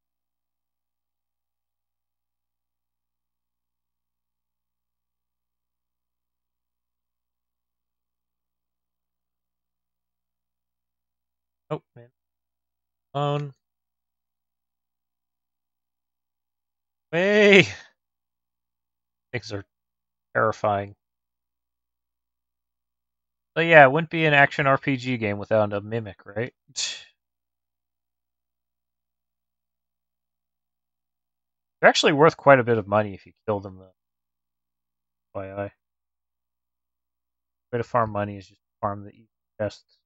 Oh, man. Alone. Hey! Things are terrifying. But yeah, it wouldn't be an action RPG game without a mimic, right? They're actually worth quite a bit of money if you kill them, though. FYI. Way to farm money is just farm the easy chests.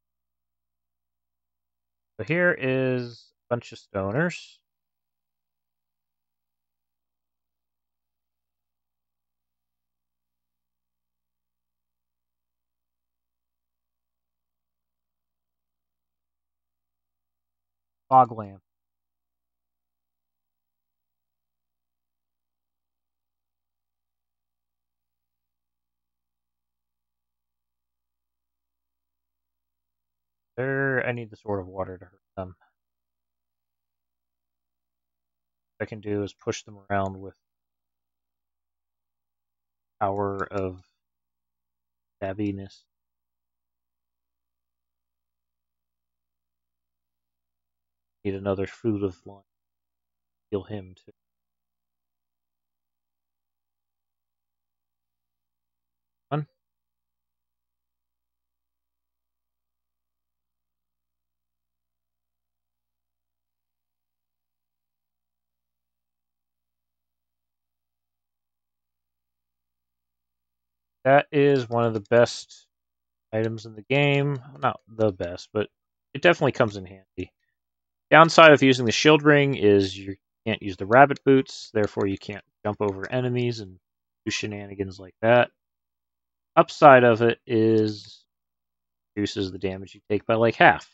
So here is a bunch of stoners. Fog lamp. There, I need the Sword of Water to hurt them. What I can do is push them around with power of stabbiness. Need another Fruit of Life. Heal him too. One. That is one of the best items in the game. Not the best, but it definitely comes in handy. Downside of using the shield ring is you can't use the rabbit boots, therefore you can't jump over enemies and do shenanigans like that. Upside of it is reduces the damage you take by like half.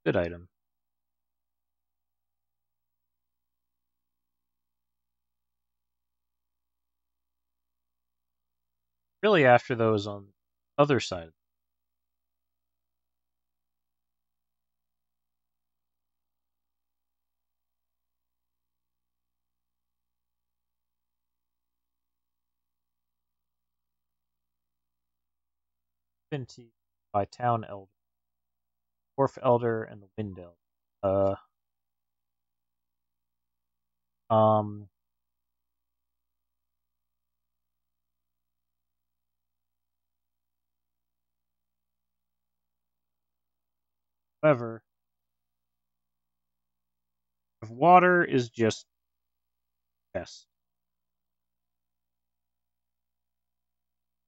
Good item. Really after those on the other side. Finty by Town Elder, Dwarf Elder, and the Wind Elder. Um, However, if water is just best.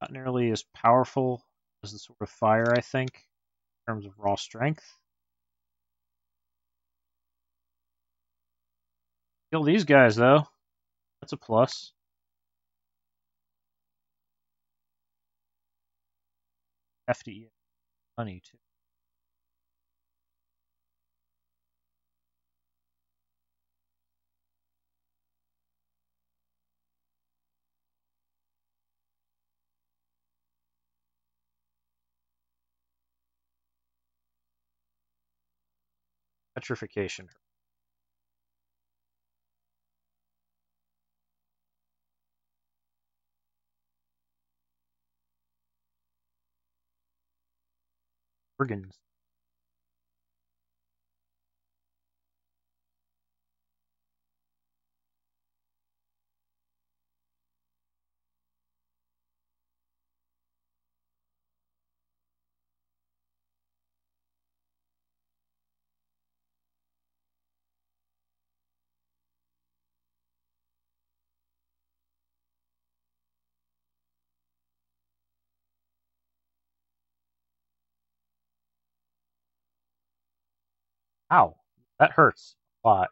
Not nearly as powerful as the sort of fire, I think, in terms of raw strength. Kill these guys, though. That's a plus. FTE money, too. Petrification. Organs. Ow, that hurts a lot.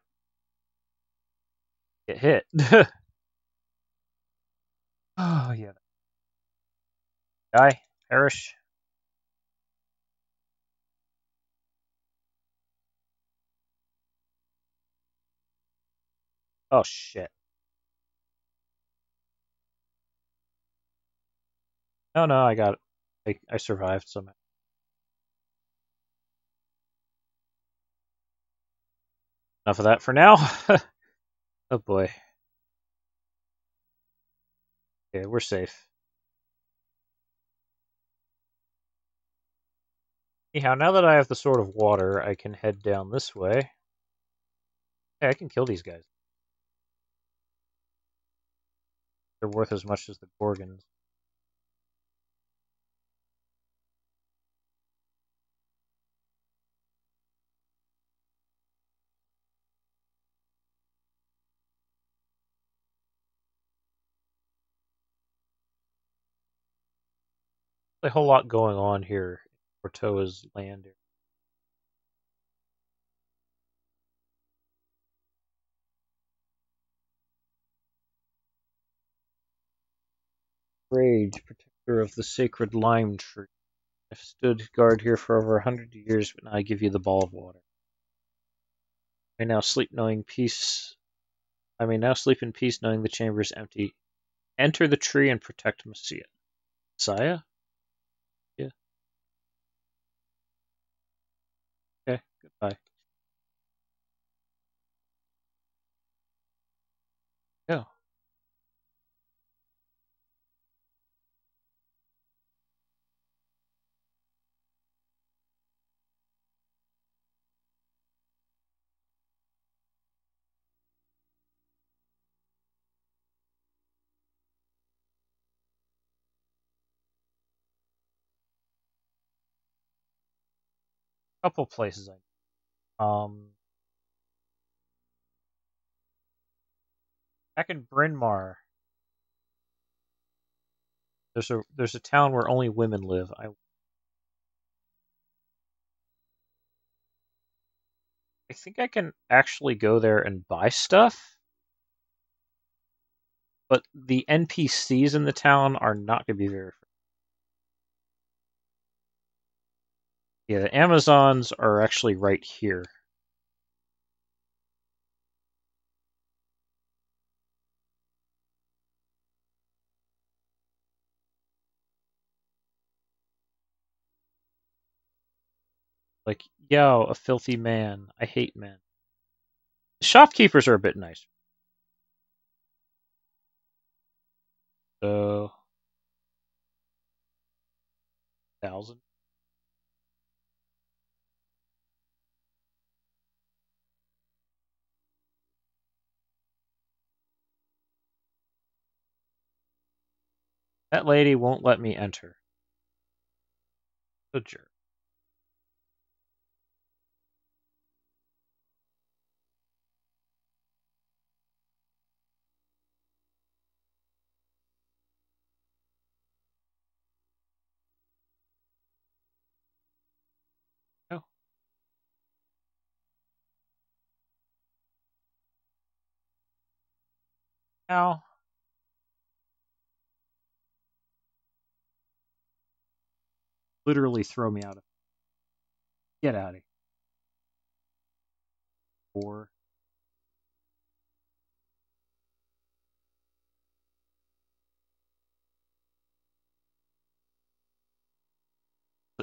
Get hit. Oh yeah. Die. Perish. Oh shit. No, no, I got it. I survived somehow. Enough of that for now. Oh boy. Okay, we're safe. Anyhow, now that I have the Sword of Water, I can head down this way. Hey, I can kill these guys. They're worth as much as the Gorgons. A whole lot going on here in Portoa's land. Rage, protector of the sacred lime tree. I've stood guard here for over 100 years, but now I give you the ball of water. I now sleep knowing peace. I may now sleep in peace knowing the chamber is empty. Enter the tree and protect Messiah. Messiah? Yeah. Okay, goodbye. Yeah. Couple places back in Bryn Mawr, there's a town where only women live. I think I can actually go there and buy stuff, but the NPCs in the town are not going to be very. Yeah, the Amazons are actually right here. Like, yo, a filthy man. I hate men. The shopkeepers are a bit nicer. So, 1,000. That lady won't let me enter. Good jerk. Oh, now literally throw me out of. Get out of here. Or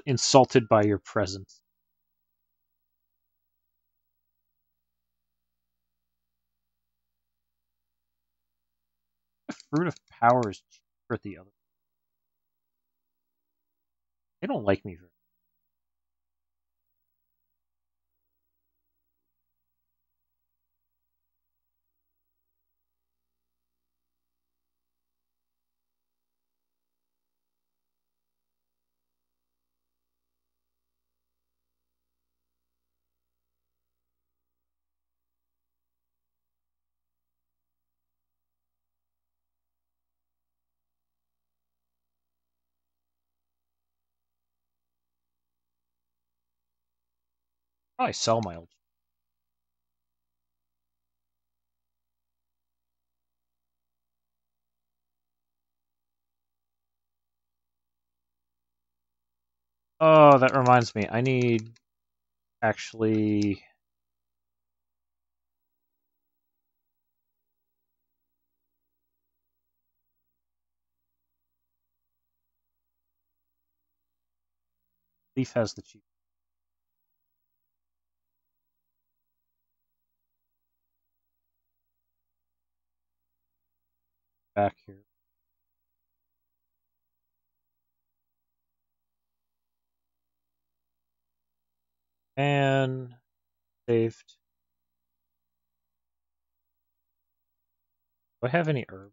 insulted by your presence. The fruit of power is cheaper at the other. They don't like me very. Probably sell my old. Oh, that reminds me. I need actually. Leaf has the cheap. Back here. And saved. Do I have any herb?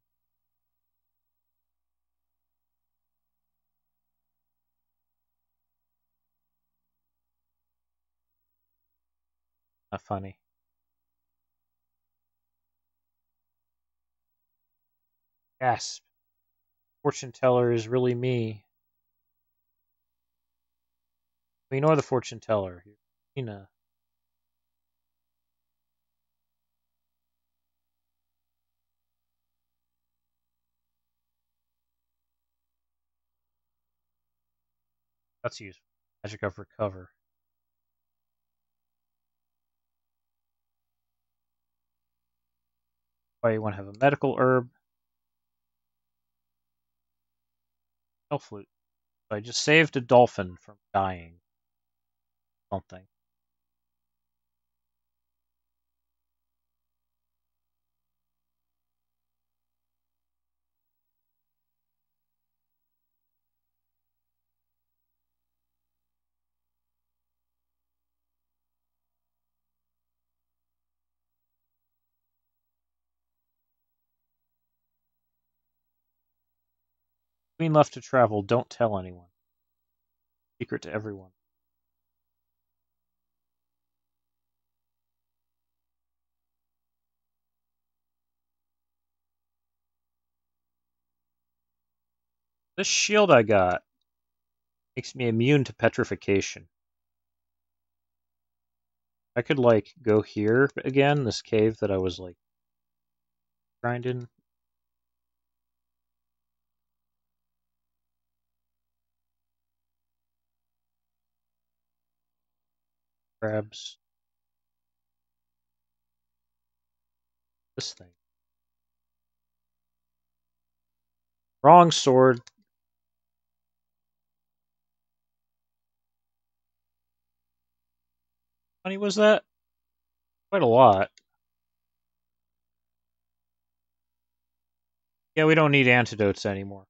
Not funny. Gasp. Fortune teller is really me. We ignore the fortune teller. Tina. That's useful. Magic of recover. Why you want to have a medical herb? No flute. So I just saved a dolphin from dying. Something. Queen left to travel. Don't tell anyone. Secret to everyone. This shield I got makes me immune to petrification. I could, like, go here again, this cave that I was, like, grinding. Grabs this thing. Wrong sword. How many was that? Quite a lot. Yeah, we don't need antidotes anymore.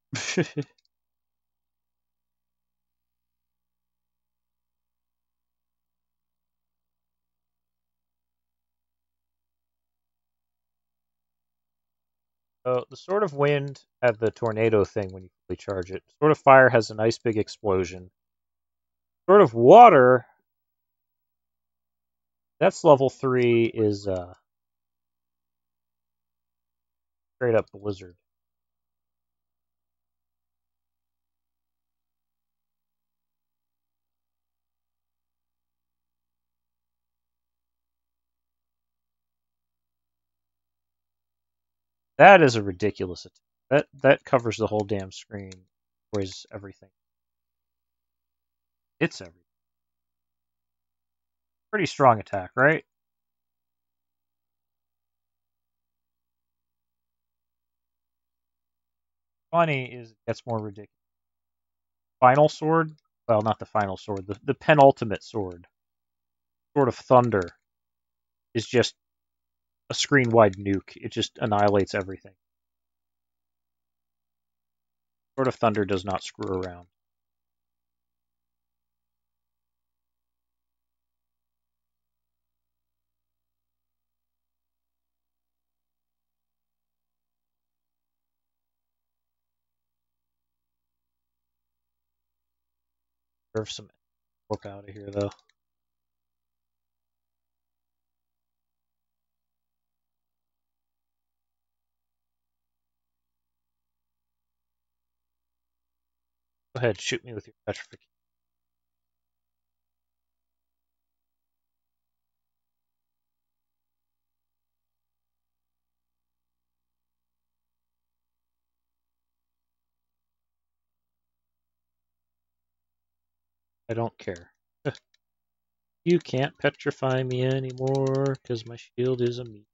So the Sword of Wind had the tornado thing when you fully charge it. Sword of Fire has a nice big explosion. Sword of Water, that's level 3, is straight up blizzard. That is a ridiculous attack. That covers the whole damn screen. Destroys everything. It's everything. Pretty strong attack, right? Funny is it gets more ridiculous. Final sword? Well, not the final sword. The penultimate sword. Sword of Thunder is just a screen-wide nuke. It just annihilates everything. Sword of Thunder does not screw around. Deserve some warp out of here, though. Go ahead, shoot me with your petrification. I don't care. You can't petrify me anymore, because my shield is a meat.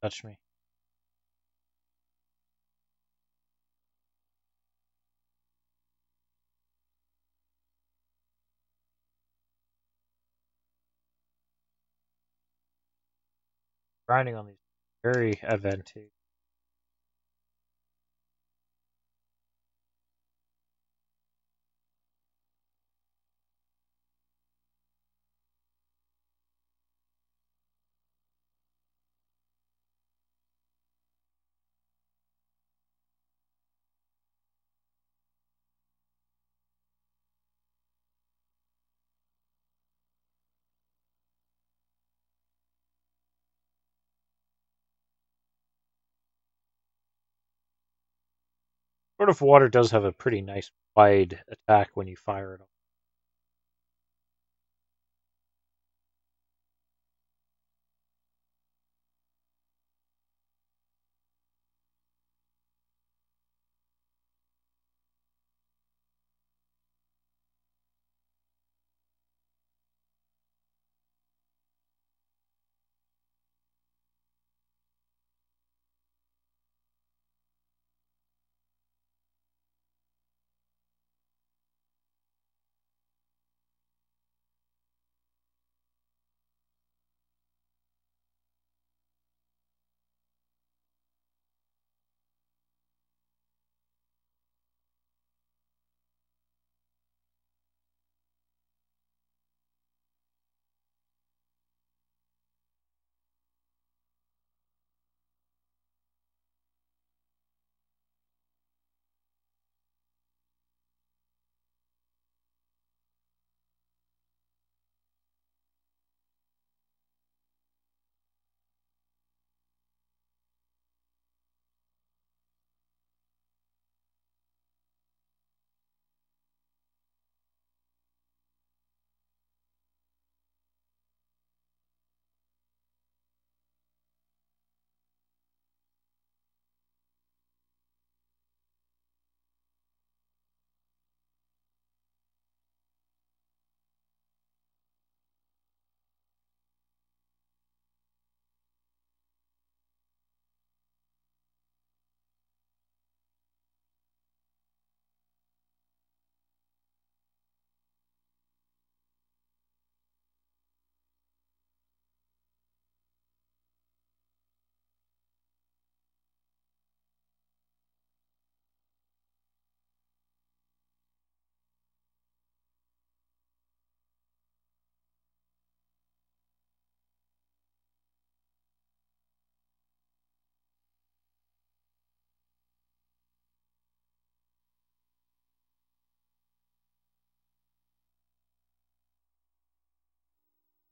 Touch me. Grinding on these very advantageous. Sort of water does have a pretty nice wide attack when you fire it.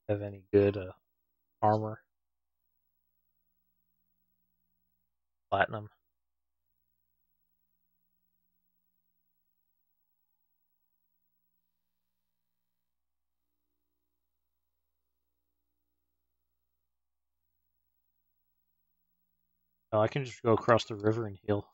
Have any good armor? Platinum. Oh, I can just go across the river and heal.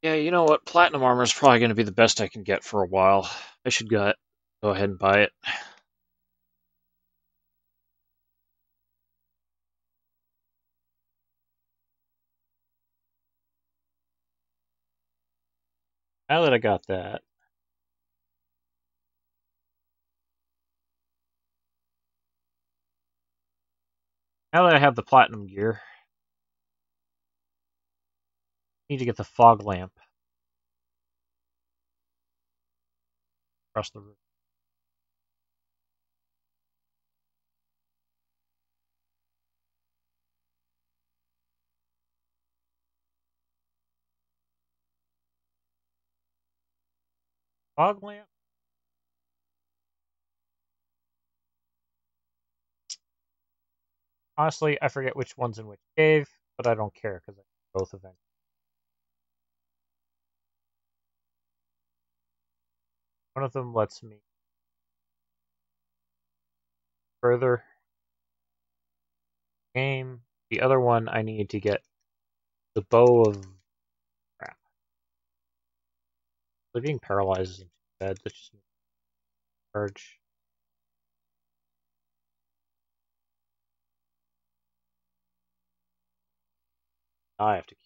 Yeah, you know what? Platinum armor is probably going to be the best I can get for a while. I should go ahead and buy it. Now that I got that, now that I have the platinum gear, I need to get the fog lamp across the room. Fog lamp? Honestly, I forget which one's in which cave, but I don't care because I both eventually. One of them lets me further game. The other one I need to get the bow of crap. So being paralyzed isn't too bad. That's just charge. Now I have to keep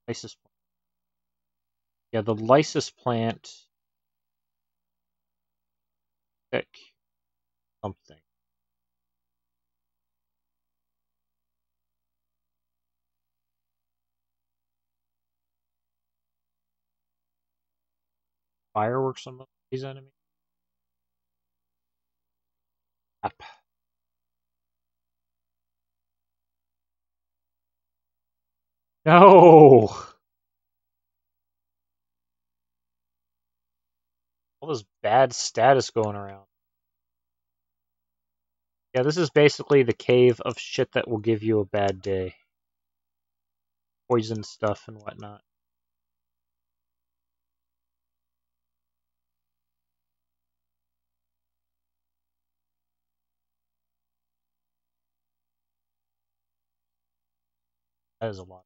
lysis. Yeah, the lysis plant. Thick something. Fireworks on these enemies. Up. No! All this bad status going around. Yeah, this is basically the cave of shit that will give you a bad day. Poison stuff and whatnot. That is a lot.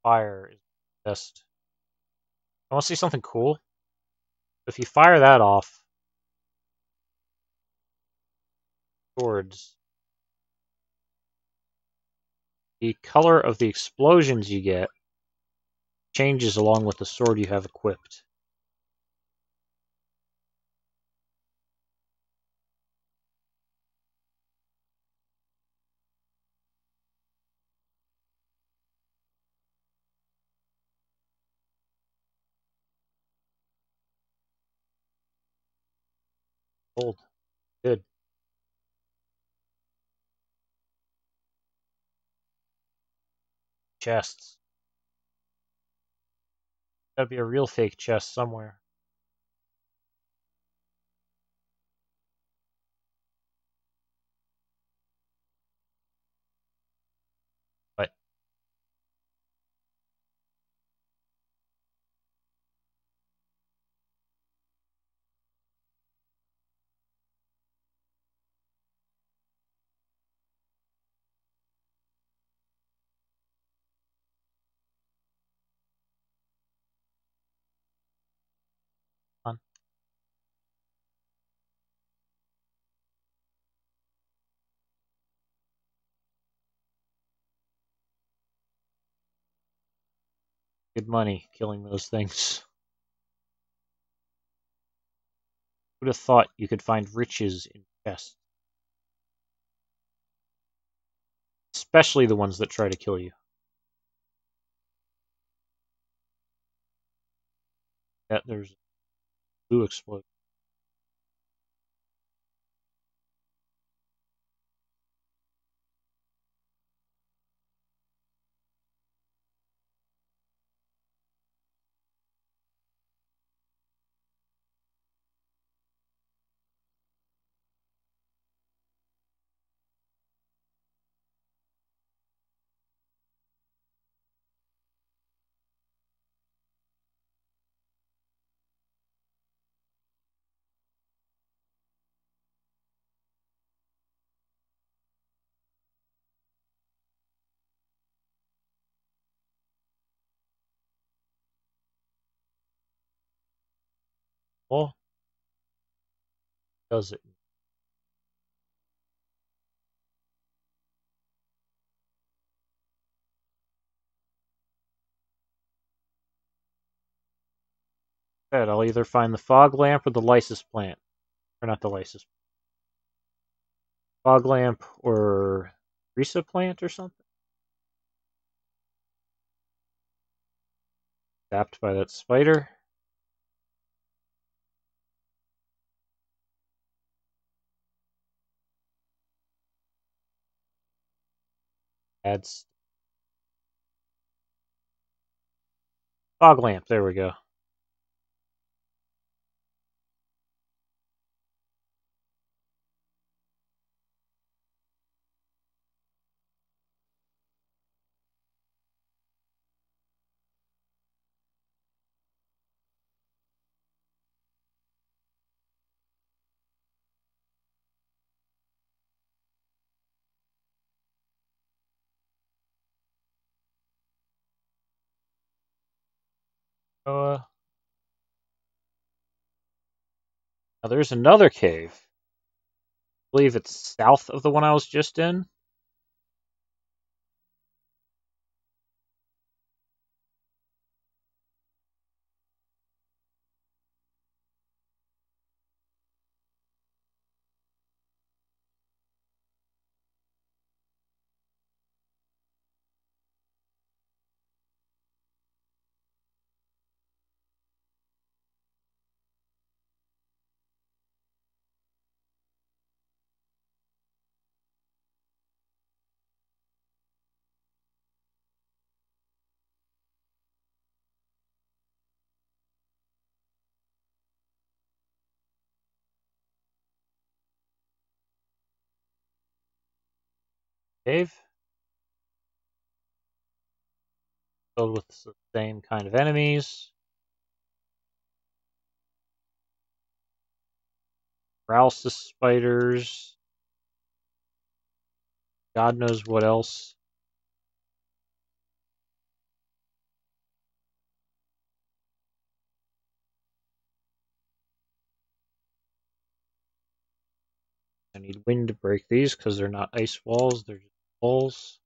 Fire is the best. I want to see something cool. If you fire that off towards the color of the explosions you get changes along with the sword you have equipped. Gold. Good. Chests. Gotta be a real fake chest somewhere. But fun. Good money killing those things. Who'd have thought you could find riches in chests? Especially the ones that try to kill you. That there's blue explosion. wall. Does it? Good. I'll either find the fog lamp or the lysis plant. Or not the lysis. Fog lamp or Risa plant or something? Zapped by that spider. Adds fog lamp. There we go. So, now there's another cave. I believe it's south of the one I was just in. Cave. Filled with the same kind of enemies. Paralysis spiders. God knows what else. I need wind to break these because they're not ice walls, they're just walls.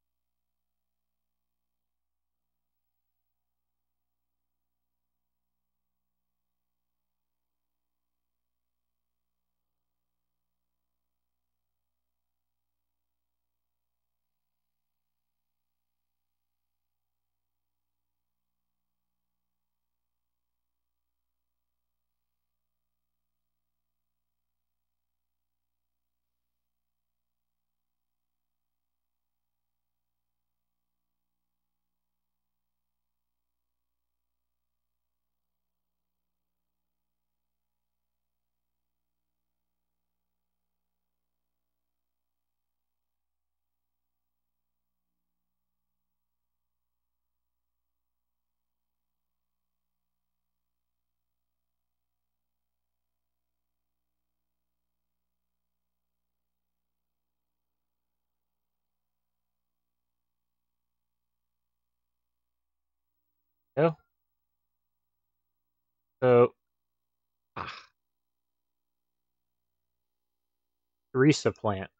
Go. So, Teresa plant.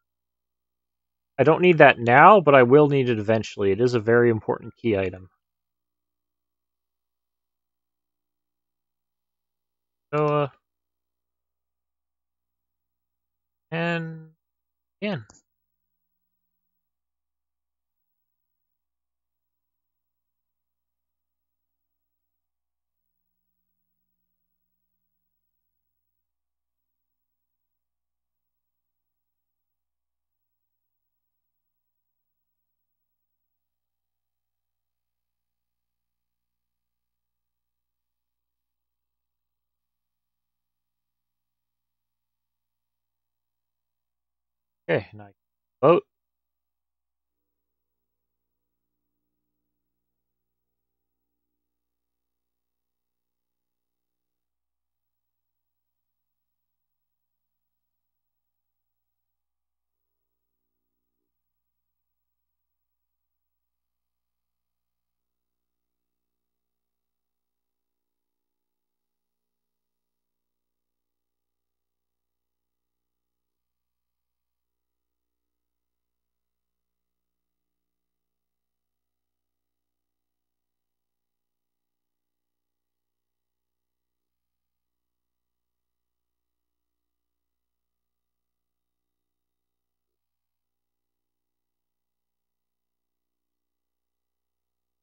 I don't need that now, but I will need it eventually. It is a very important key item. So, and again. Okay, now I can vote.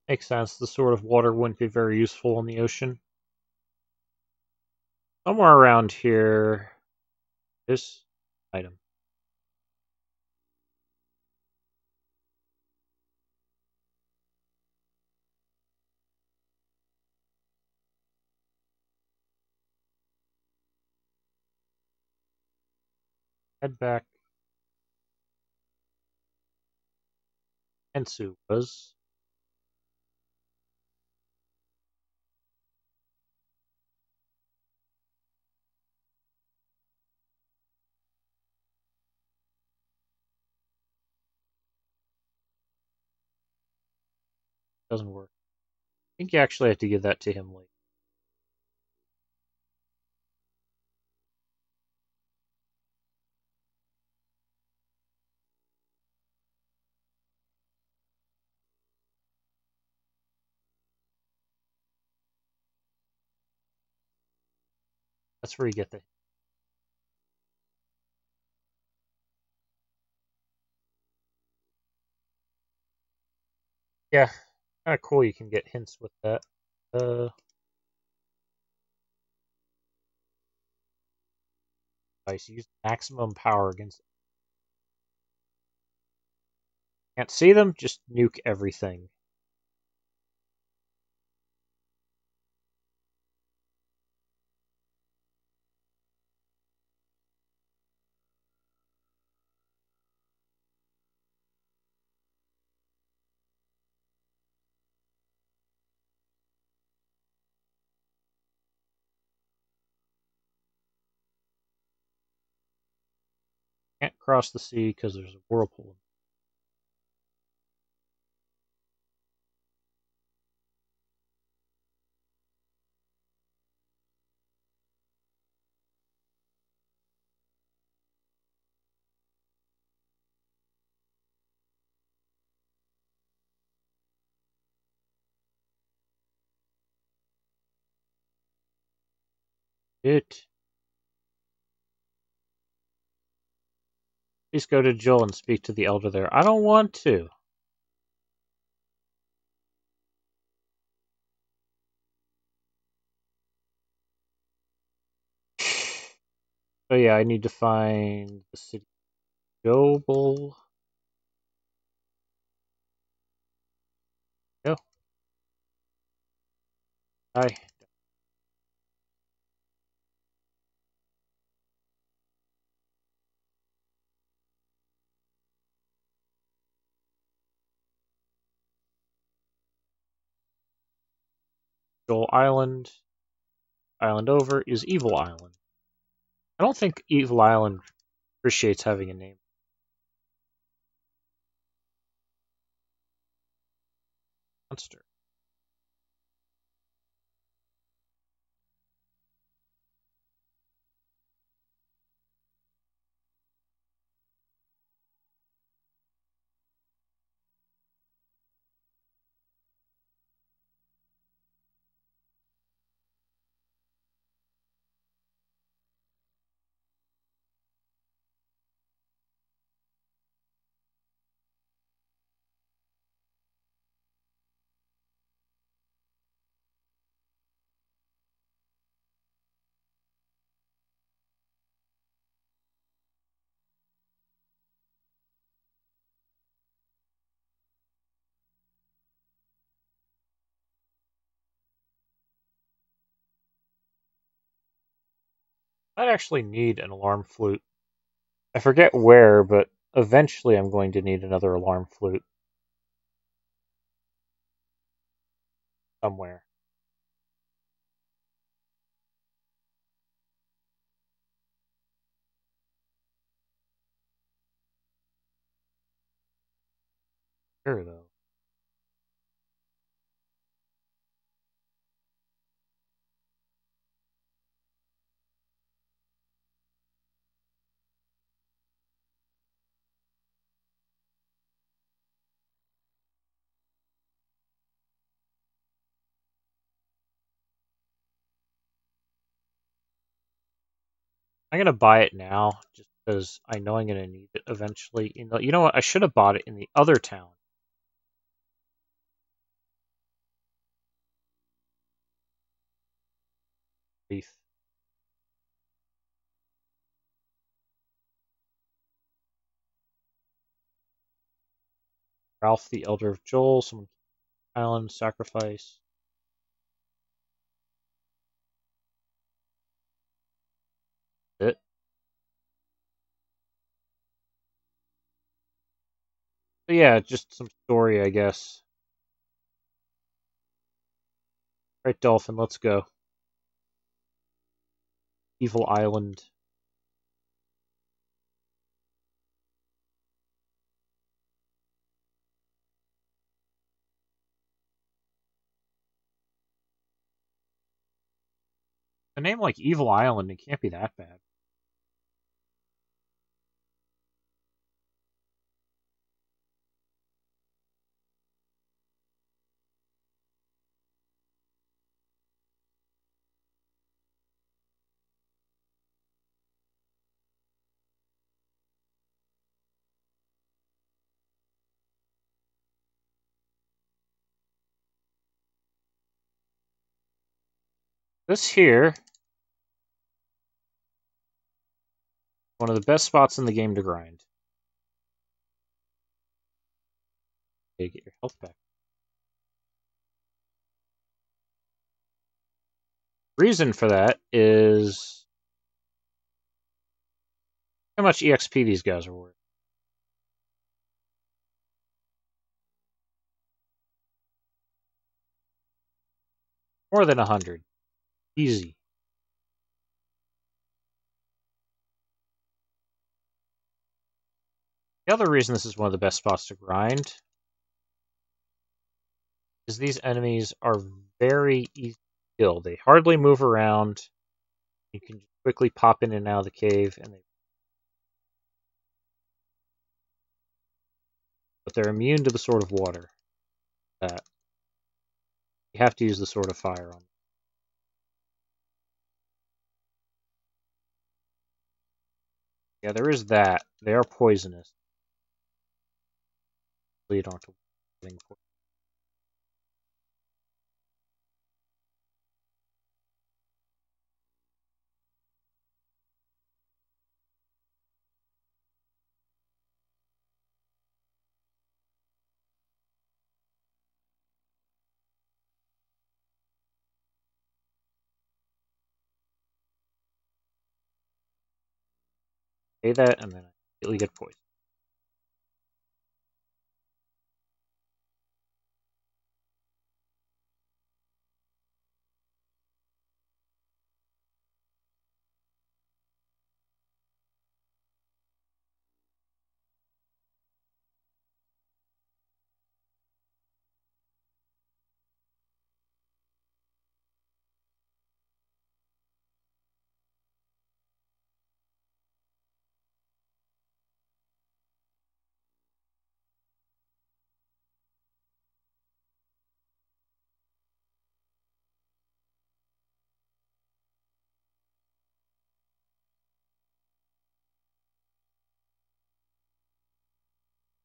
Makes sense. The sort of water wouldn't be very useful in the ocean. Somewhere around here, this item. Head back. Ensu was. Doesn't work. I think you actually have to give that to him later. That's where you get the. Yeah, kind of cool. You can get hints with that. Device use maximum power against. Can't see them. Just nuke everything. Can't cross the sea because there's a whirlpool. It. Please go to Jill and speak to the elder there. I don't want to. So yeah, I need to find the city Jobel. Go. Hi. Joel Island. Island over is Evil Island. I don't think Evil Island appreciates having a name. Monster. I'd actually need an alarm flute. I forget where, but eventually I'm going to need another alarm flute somewhere. Sure, though. I'm gonna buy it now, just because I know I'm gonna need it eventually. You know what? I should have bought it in the other town. Ralph the Elder of Joel, someone island, sacrifice. It. So yeah, just some story, I guess. Right, Dolphin, let's go. Evil Island. A name like Evil Island, it can't be that bad. This here, one of the best spots in the game to grind. Okay, get your health back. Reason for that is how much EXP these guys are worth. More than 100. Easy. The other reason this is one of the best spots to grind is these enemies are very easy to kill. They hardly move around. You can quickly pop in and out of the cave, but they're immune to the Sword of Water. That you have to use the Sword of Fire on them. Yeah, there is that. They are poisonous. So you don't have to getting poisoned. Say that, and then I immediately get poisoned.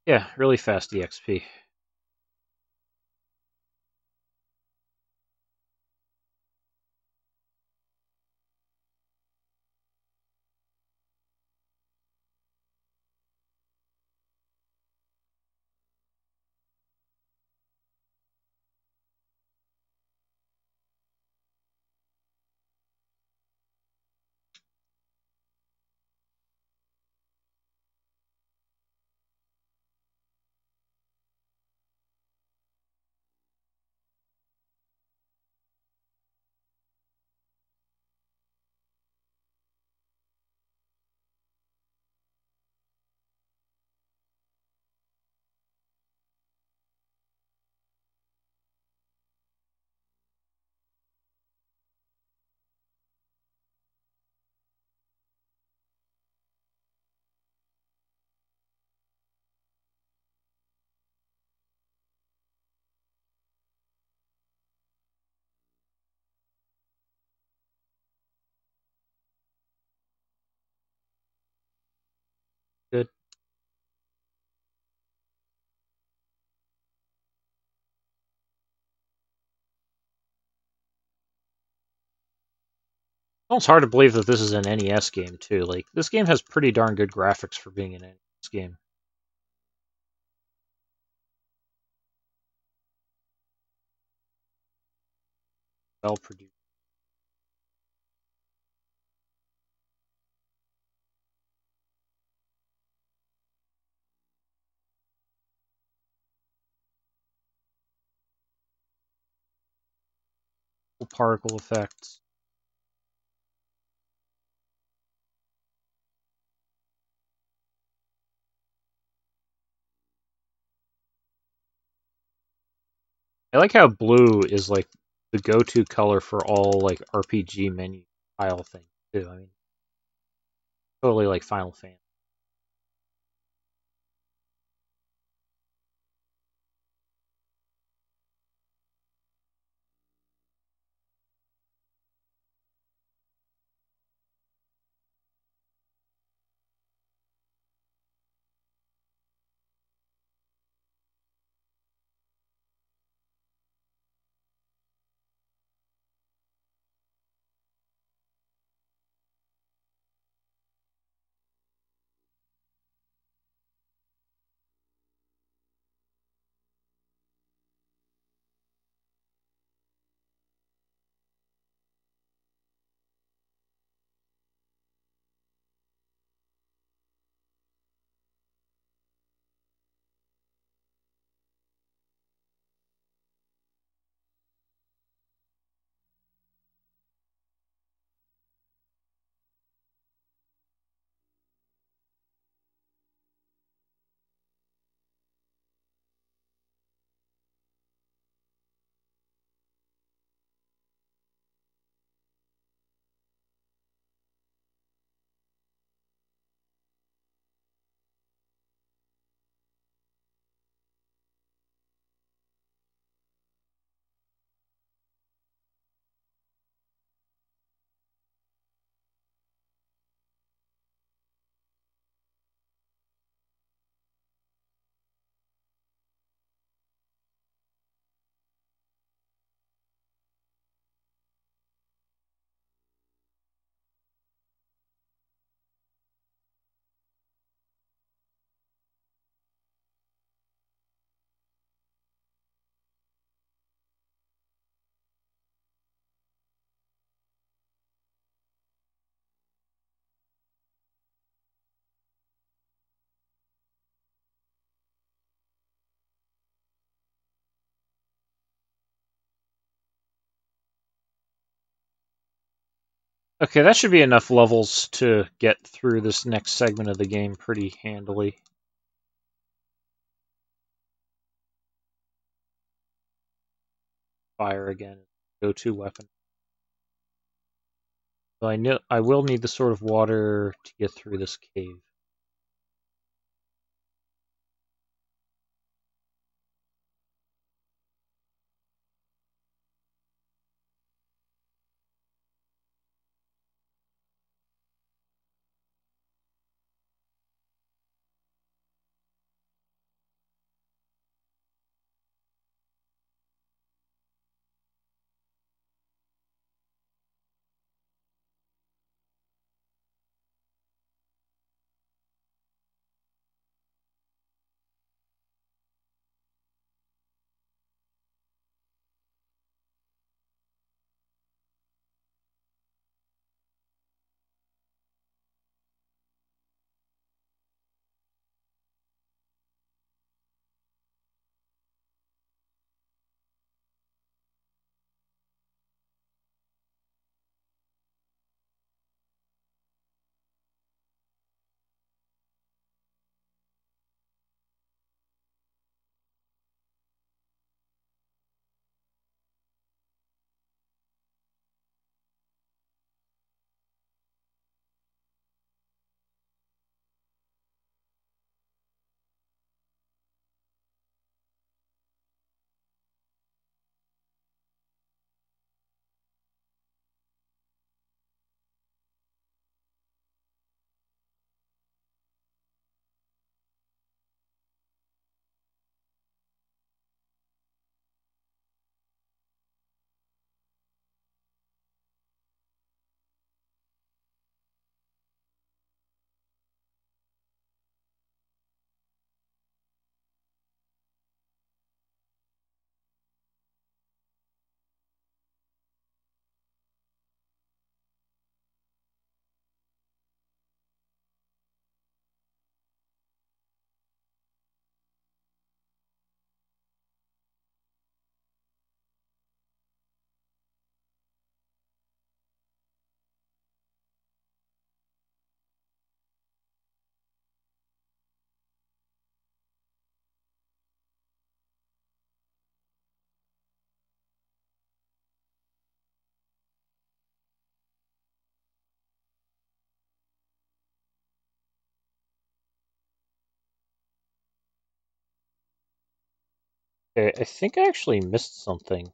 Yeah, really fast EXP. Good. Well, it's hard to believe that this is an NES game, too. Like, this game has pretty darn good graphics for being an NES game. well produced. Particle effects. I like how blue is like the go-to color for all like RPG menu style things too. I mean, totally like Final Fantasy. Okay, that should be enough levels to get through this next segment of the game pretty handily. Fire again, go-to weapon. So I will need the Sword of Water to get through this cave. Okay, I think I actually missed something.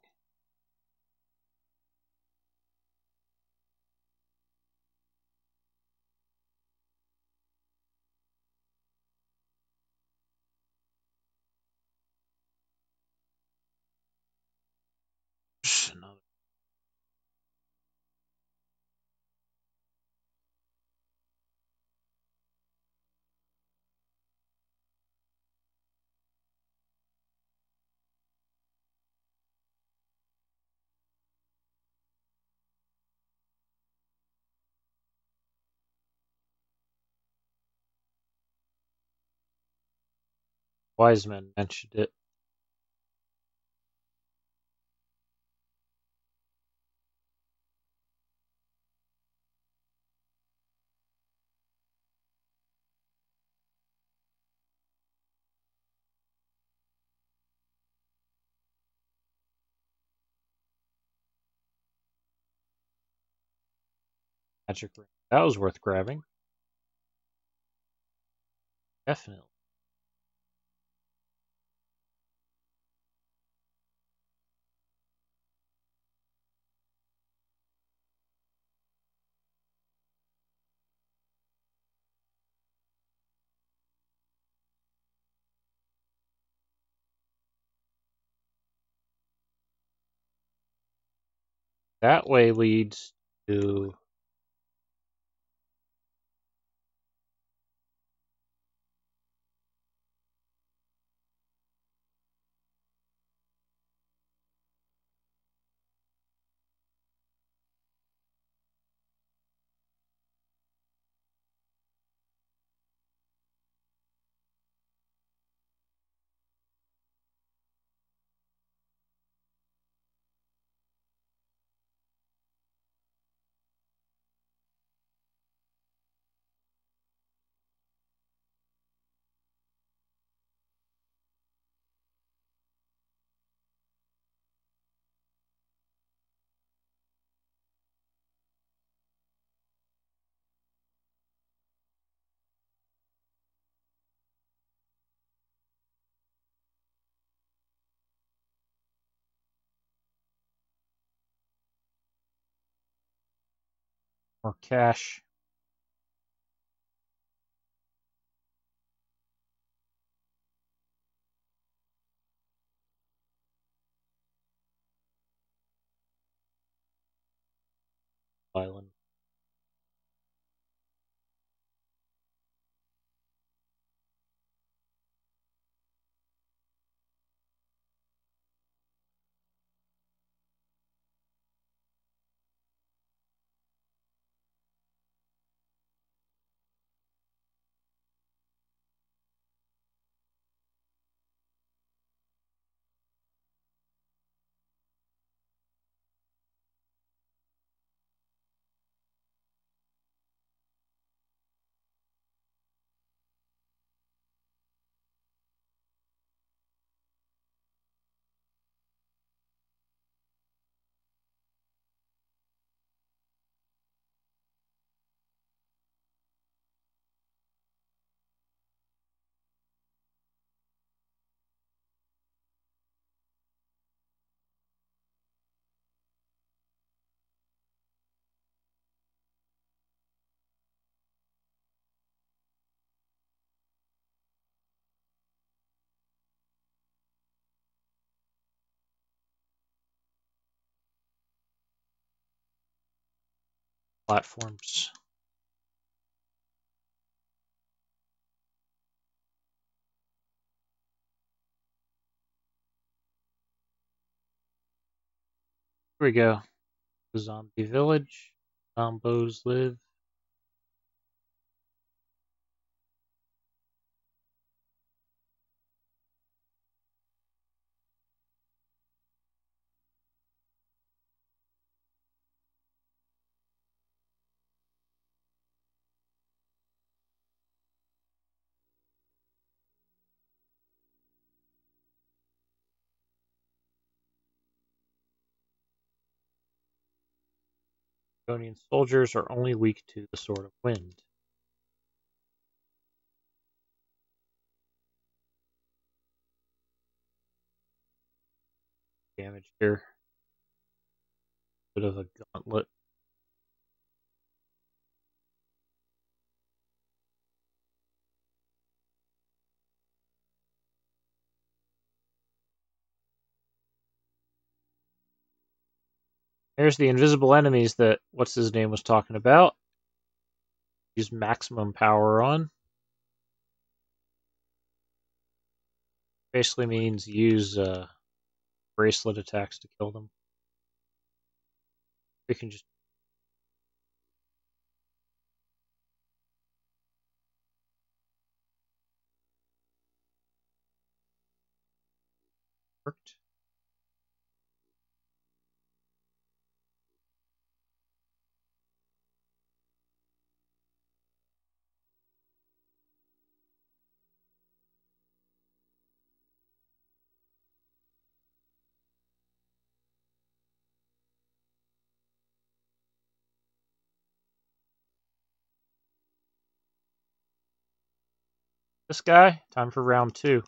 Another wise men mentioned it. Magic ring. That was worth grabbing. Definitely. That way leads to more cash. Island. Platforms. Here we go. The zombie village. Zombos live. Draconian soldiers are only weak to the Sword of Wind. damage here. Bit of a gauntlet. There's the invisible enemies that what's his name was talking about. Use maximum power on. Basically means use bracelet attacks to kill them. We can just worked. This guy, time for round 2.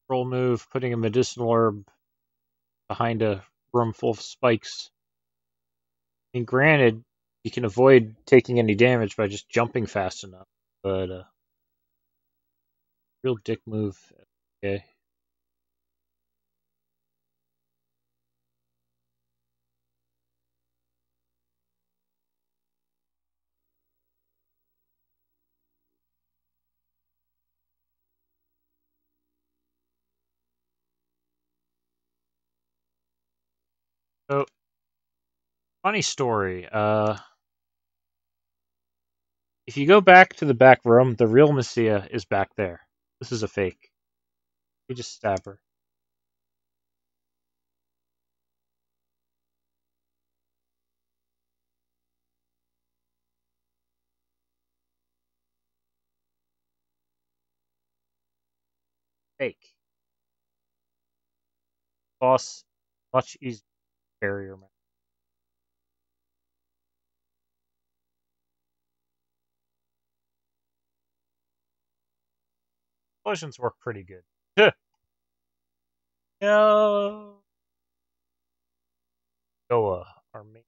Roll move, putting a medicinal herb behind a room full of spikes. And granted, you can avoid taking any damage by just jumping fast enough, but real dick move. Okay. So, funny story. If you go back to the back room, the real Messiah is back there. This is a fake. You just stab her. Fake. Boss, much easier carrier. Explosions work pretty good. No. Go, army.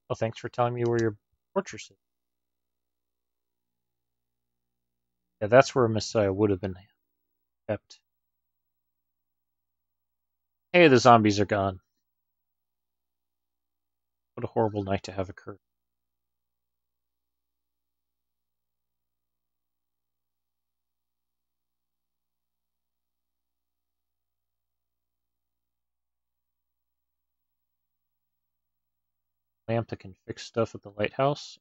Oh, thanks for telling me where your fortress is. Yeah, that's where Messiah would have been kept. Hey, the zombies are gone. What a horrible night to have occurred. Lamp that can fix stuff at the lighthouse.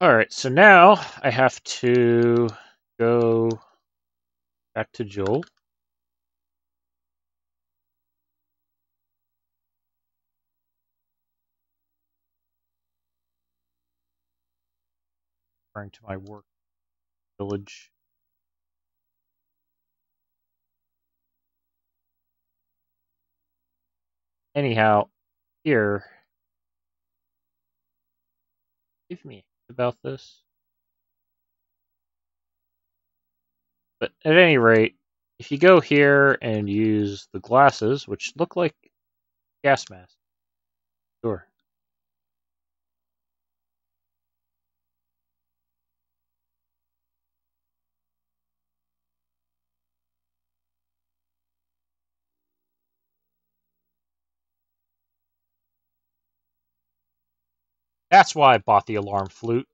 Alright, so now I have to go back to Joel. Referring to my work village. Anyhow, here. Give me a hint about this. But at any rate, if you go here and use the glasses, which look like gas masks, sure. That's why I bought the alarm flute.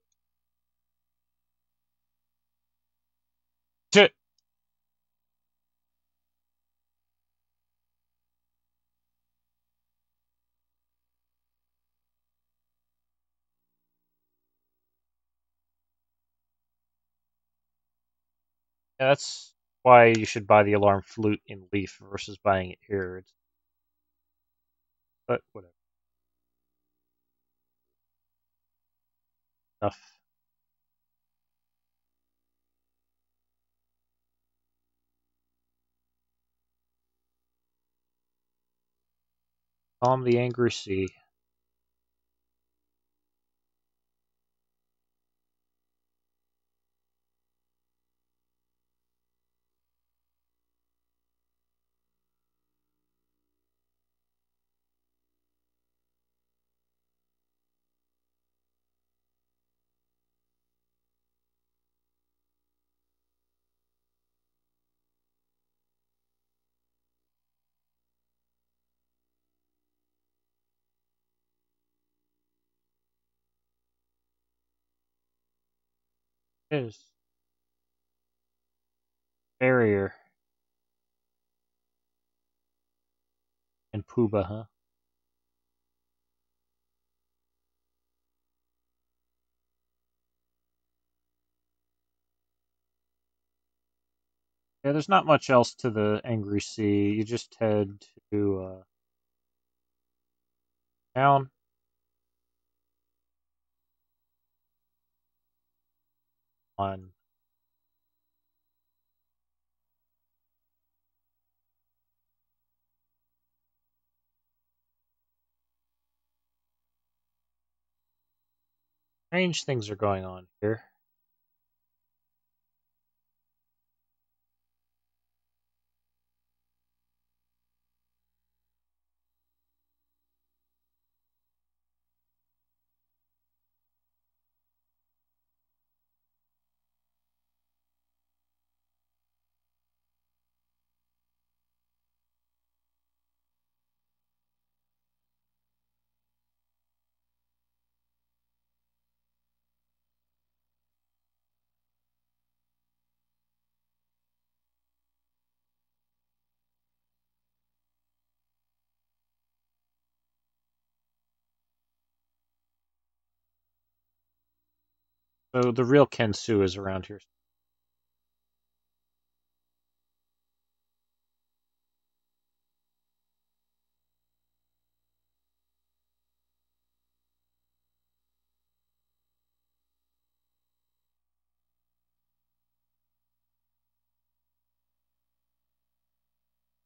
That's why you should buy the alarm flute in Leaf versus buying it here. But whatever. Stuff. Calm the angry sea. It is. Barrier. And Pooba, huh? Yeah, there's not much else to the Angry Sea. You just head to town. On strange things are going on here. So the real Kensu is around here.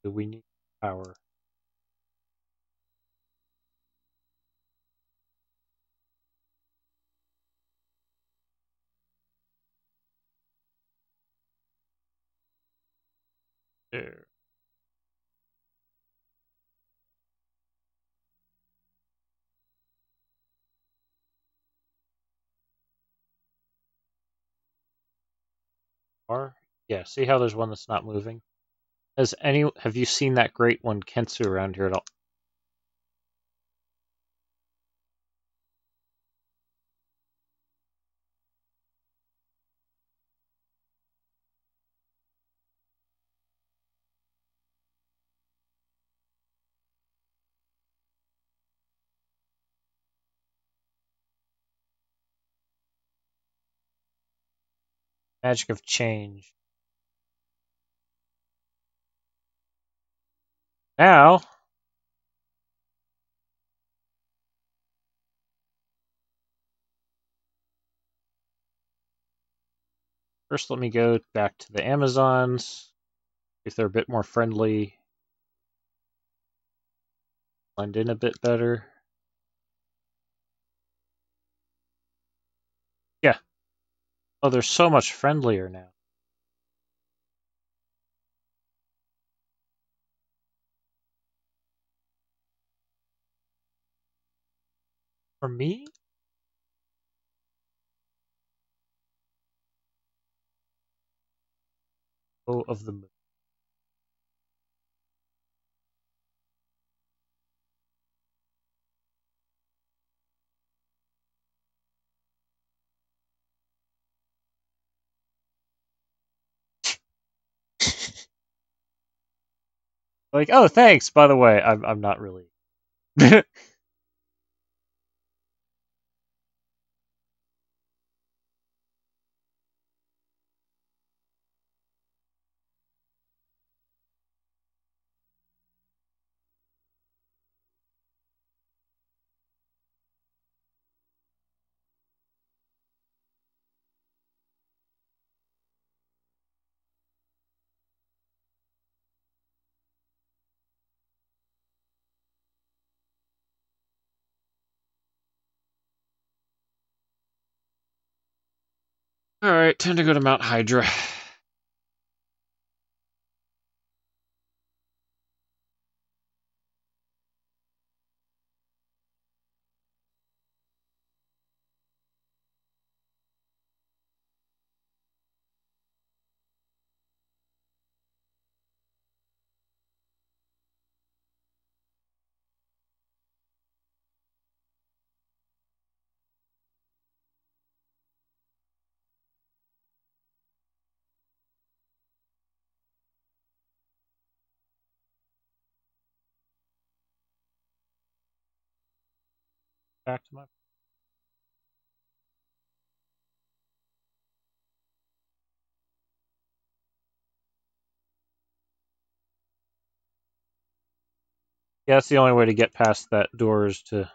Do we need power? There. Are? Yeah, see how there's one that's not moving? Have you seen that great one Kensu around here at all? Magic of change. Now, first let me go back to the Amazons. If they're a bit more friendly. Blend in a bit better. Oh, they're so much friendlier now. For me? Oh, of the moon. Like, oh, thanks. By the way, I'm not really. All right, time to go to Mount Hydra. Back to my. Yeah, that's the only way to get past that door is to.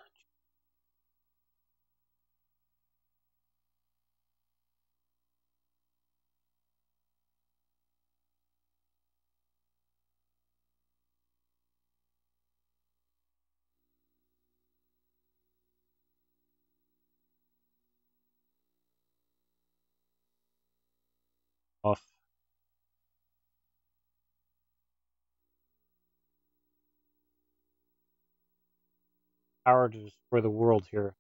Off. Power to destroy the world here.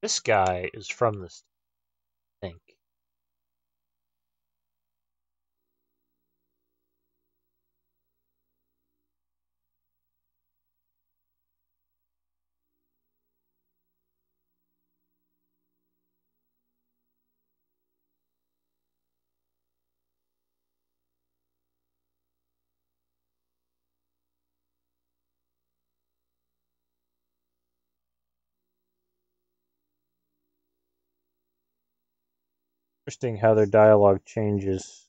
This guy is from this thing. Interesting how their dialogue changes.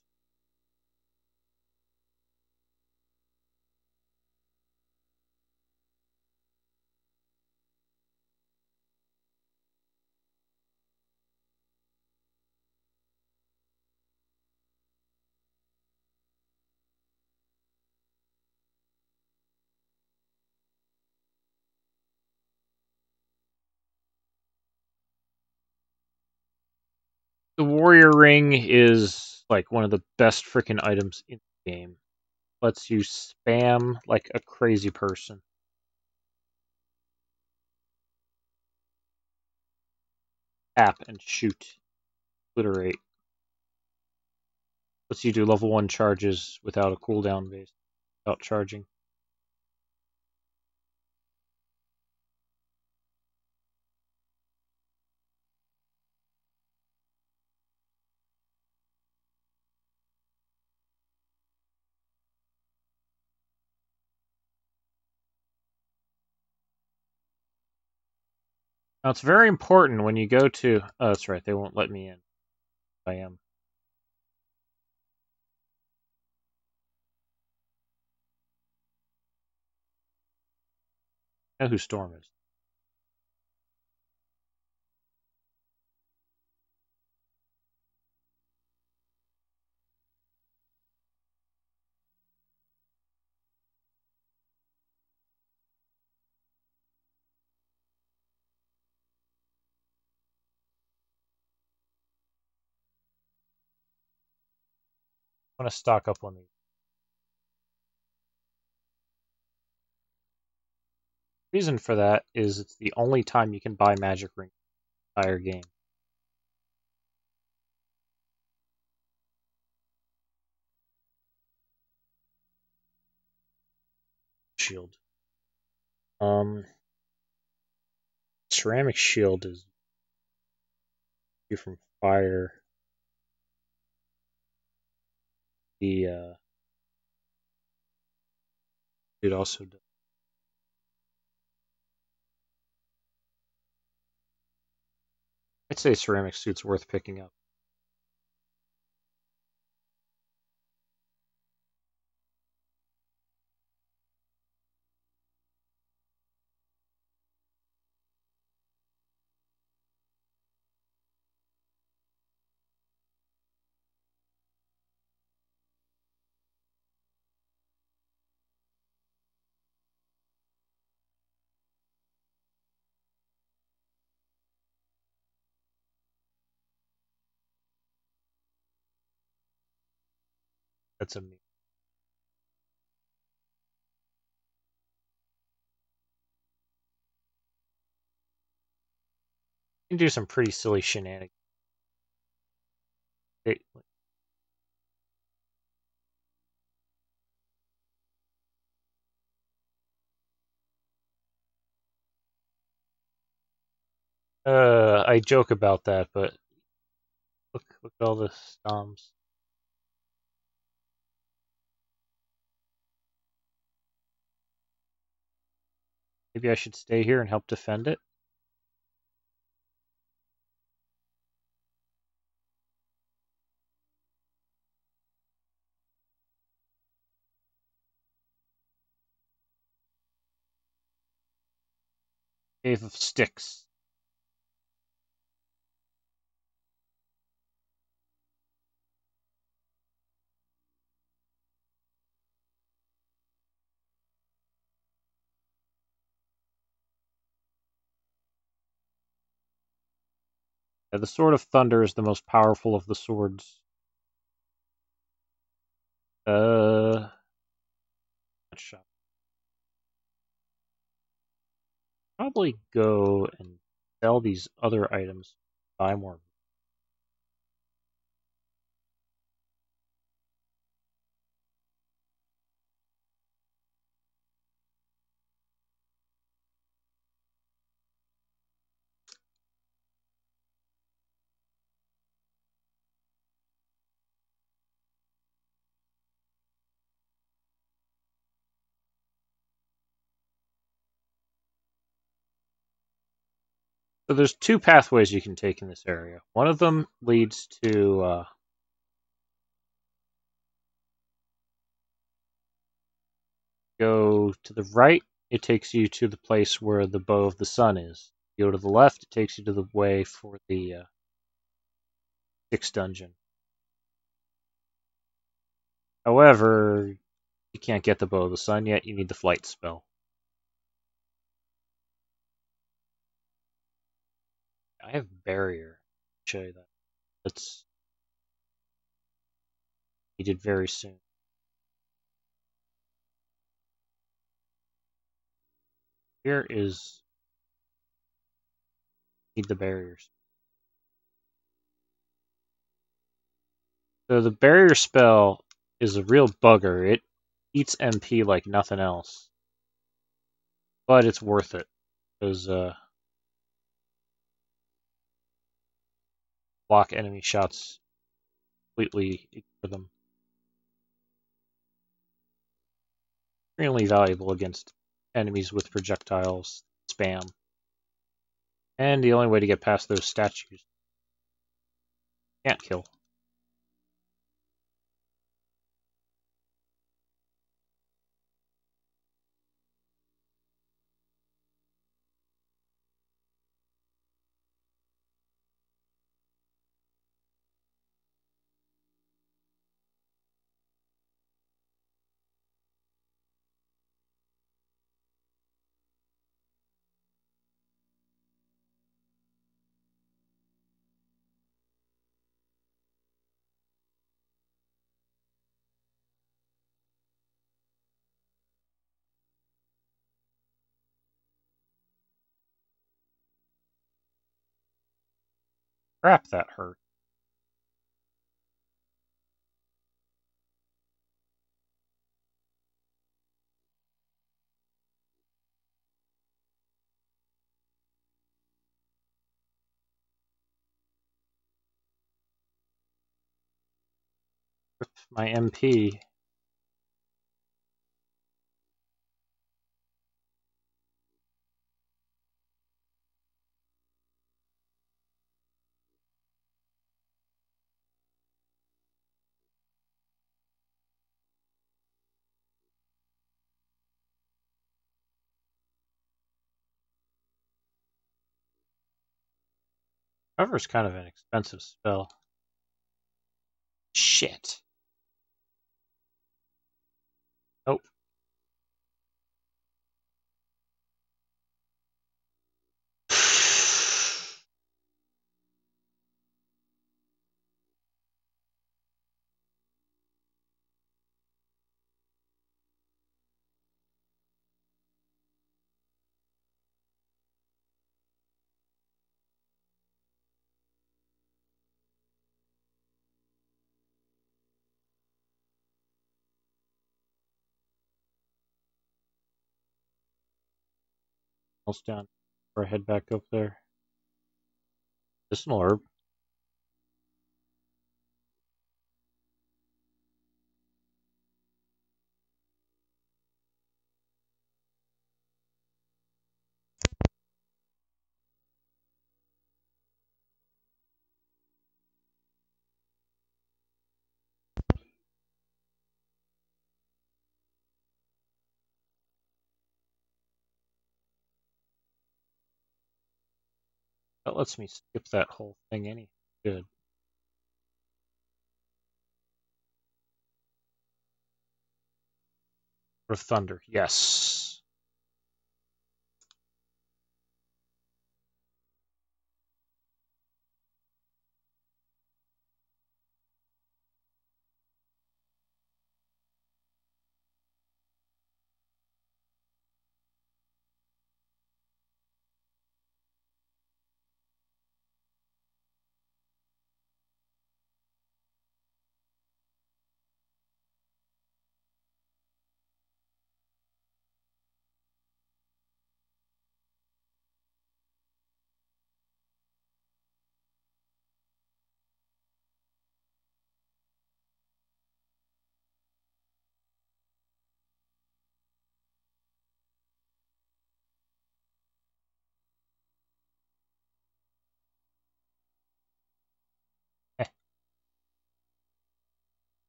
The warrior ring is like one of the best freaking items in the game. Lets you spam like a crazy person. Tap and shoot. Obliterate. Lets you do level 1 charges without a cooldown base. Without charging. Now it's very important when you go to. Oh, that's right. They won't let me in. I am. I know who Storm is. want to stock up on these. Reason for that is it's the only time you can buy magic ring in the entire game. Shield. Ceramic shield is you from fire. The it also does. I'd say ceramic suit's worth picking up. That's a me. You can do some pretty silly shenanigans. I joke about that, but look at all the stoms. Maybe I should stay here and help defend it. Cave of Sticks. Yeah, the Sword of Thunder is the most powerful of the swords. Shop. Probably go and sell these other items. Buy more. So there's two pathways you can take in this area. One of them leads to go to the right. It takes you to the place where the bow of the sun is. You go to the left. It takes you to the way for the sixth dungeon. However, you can't get the bow of the sun yet. You need the flight spell. I have barrier. I'll show you that. That's needed very soon. Here is need the barriers. So the barrier spell is a real bugger. It eats MP like nothing else, but it's worth it because block enemy shots completely ignore them. Extremely valuable against enemies with projectiles spam. And the only way to get past those statues. Can't kill. Crap, that hurt. My MP. Cover's kind of an expensive spell. Shit. Nope. Almost down. Or head back up there. Medicinal herb. That lets me skip that whole thing any good. For thunder, yes.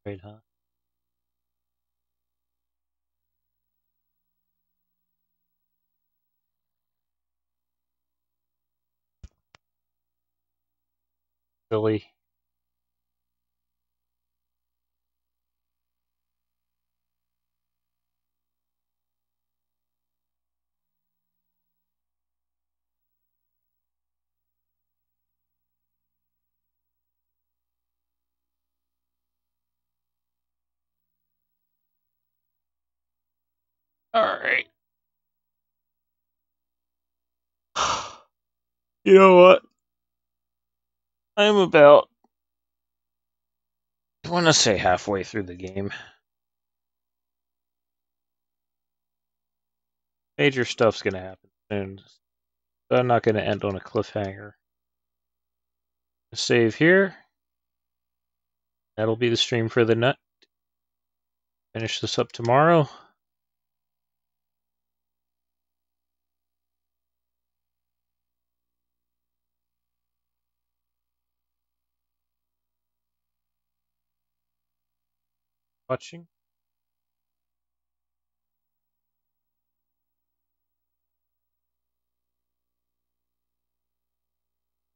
Great, huh? Silly. Alright. You know what? I'm about, I want to say halfway through the game. Major stuff's going to happen soon. So I'm not going to end on a cliffhanger. Save here. That'll be the stream for the night. Finish this up tomorrow. Watching.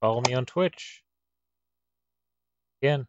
Follow me on Twitch. Again.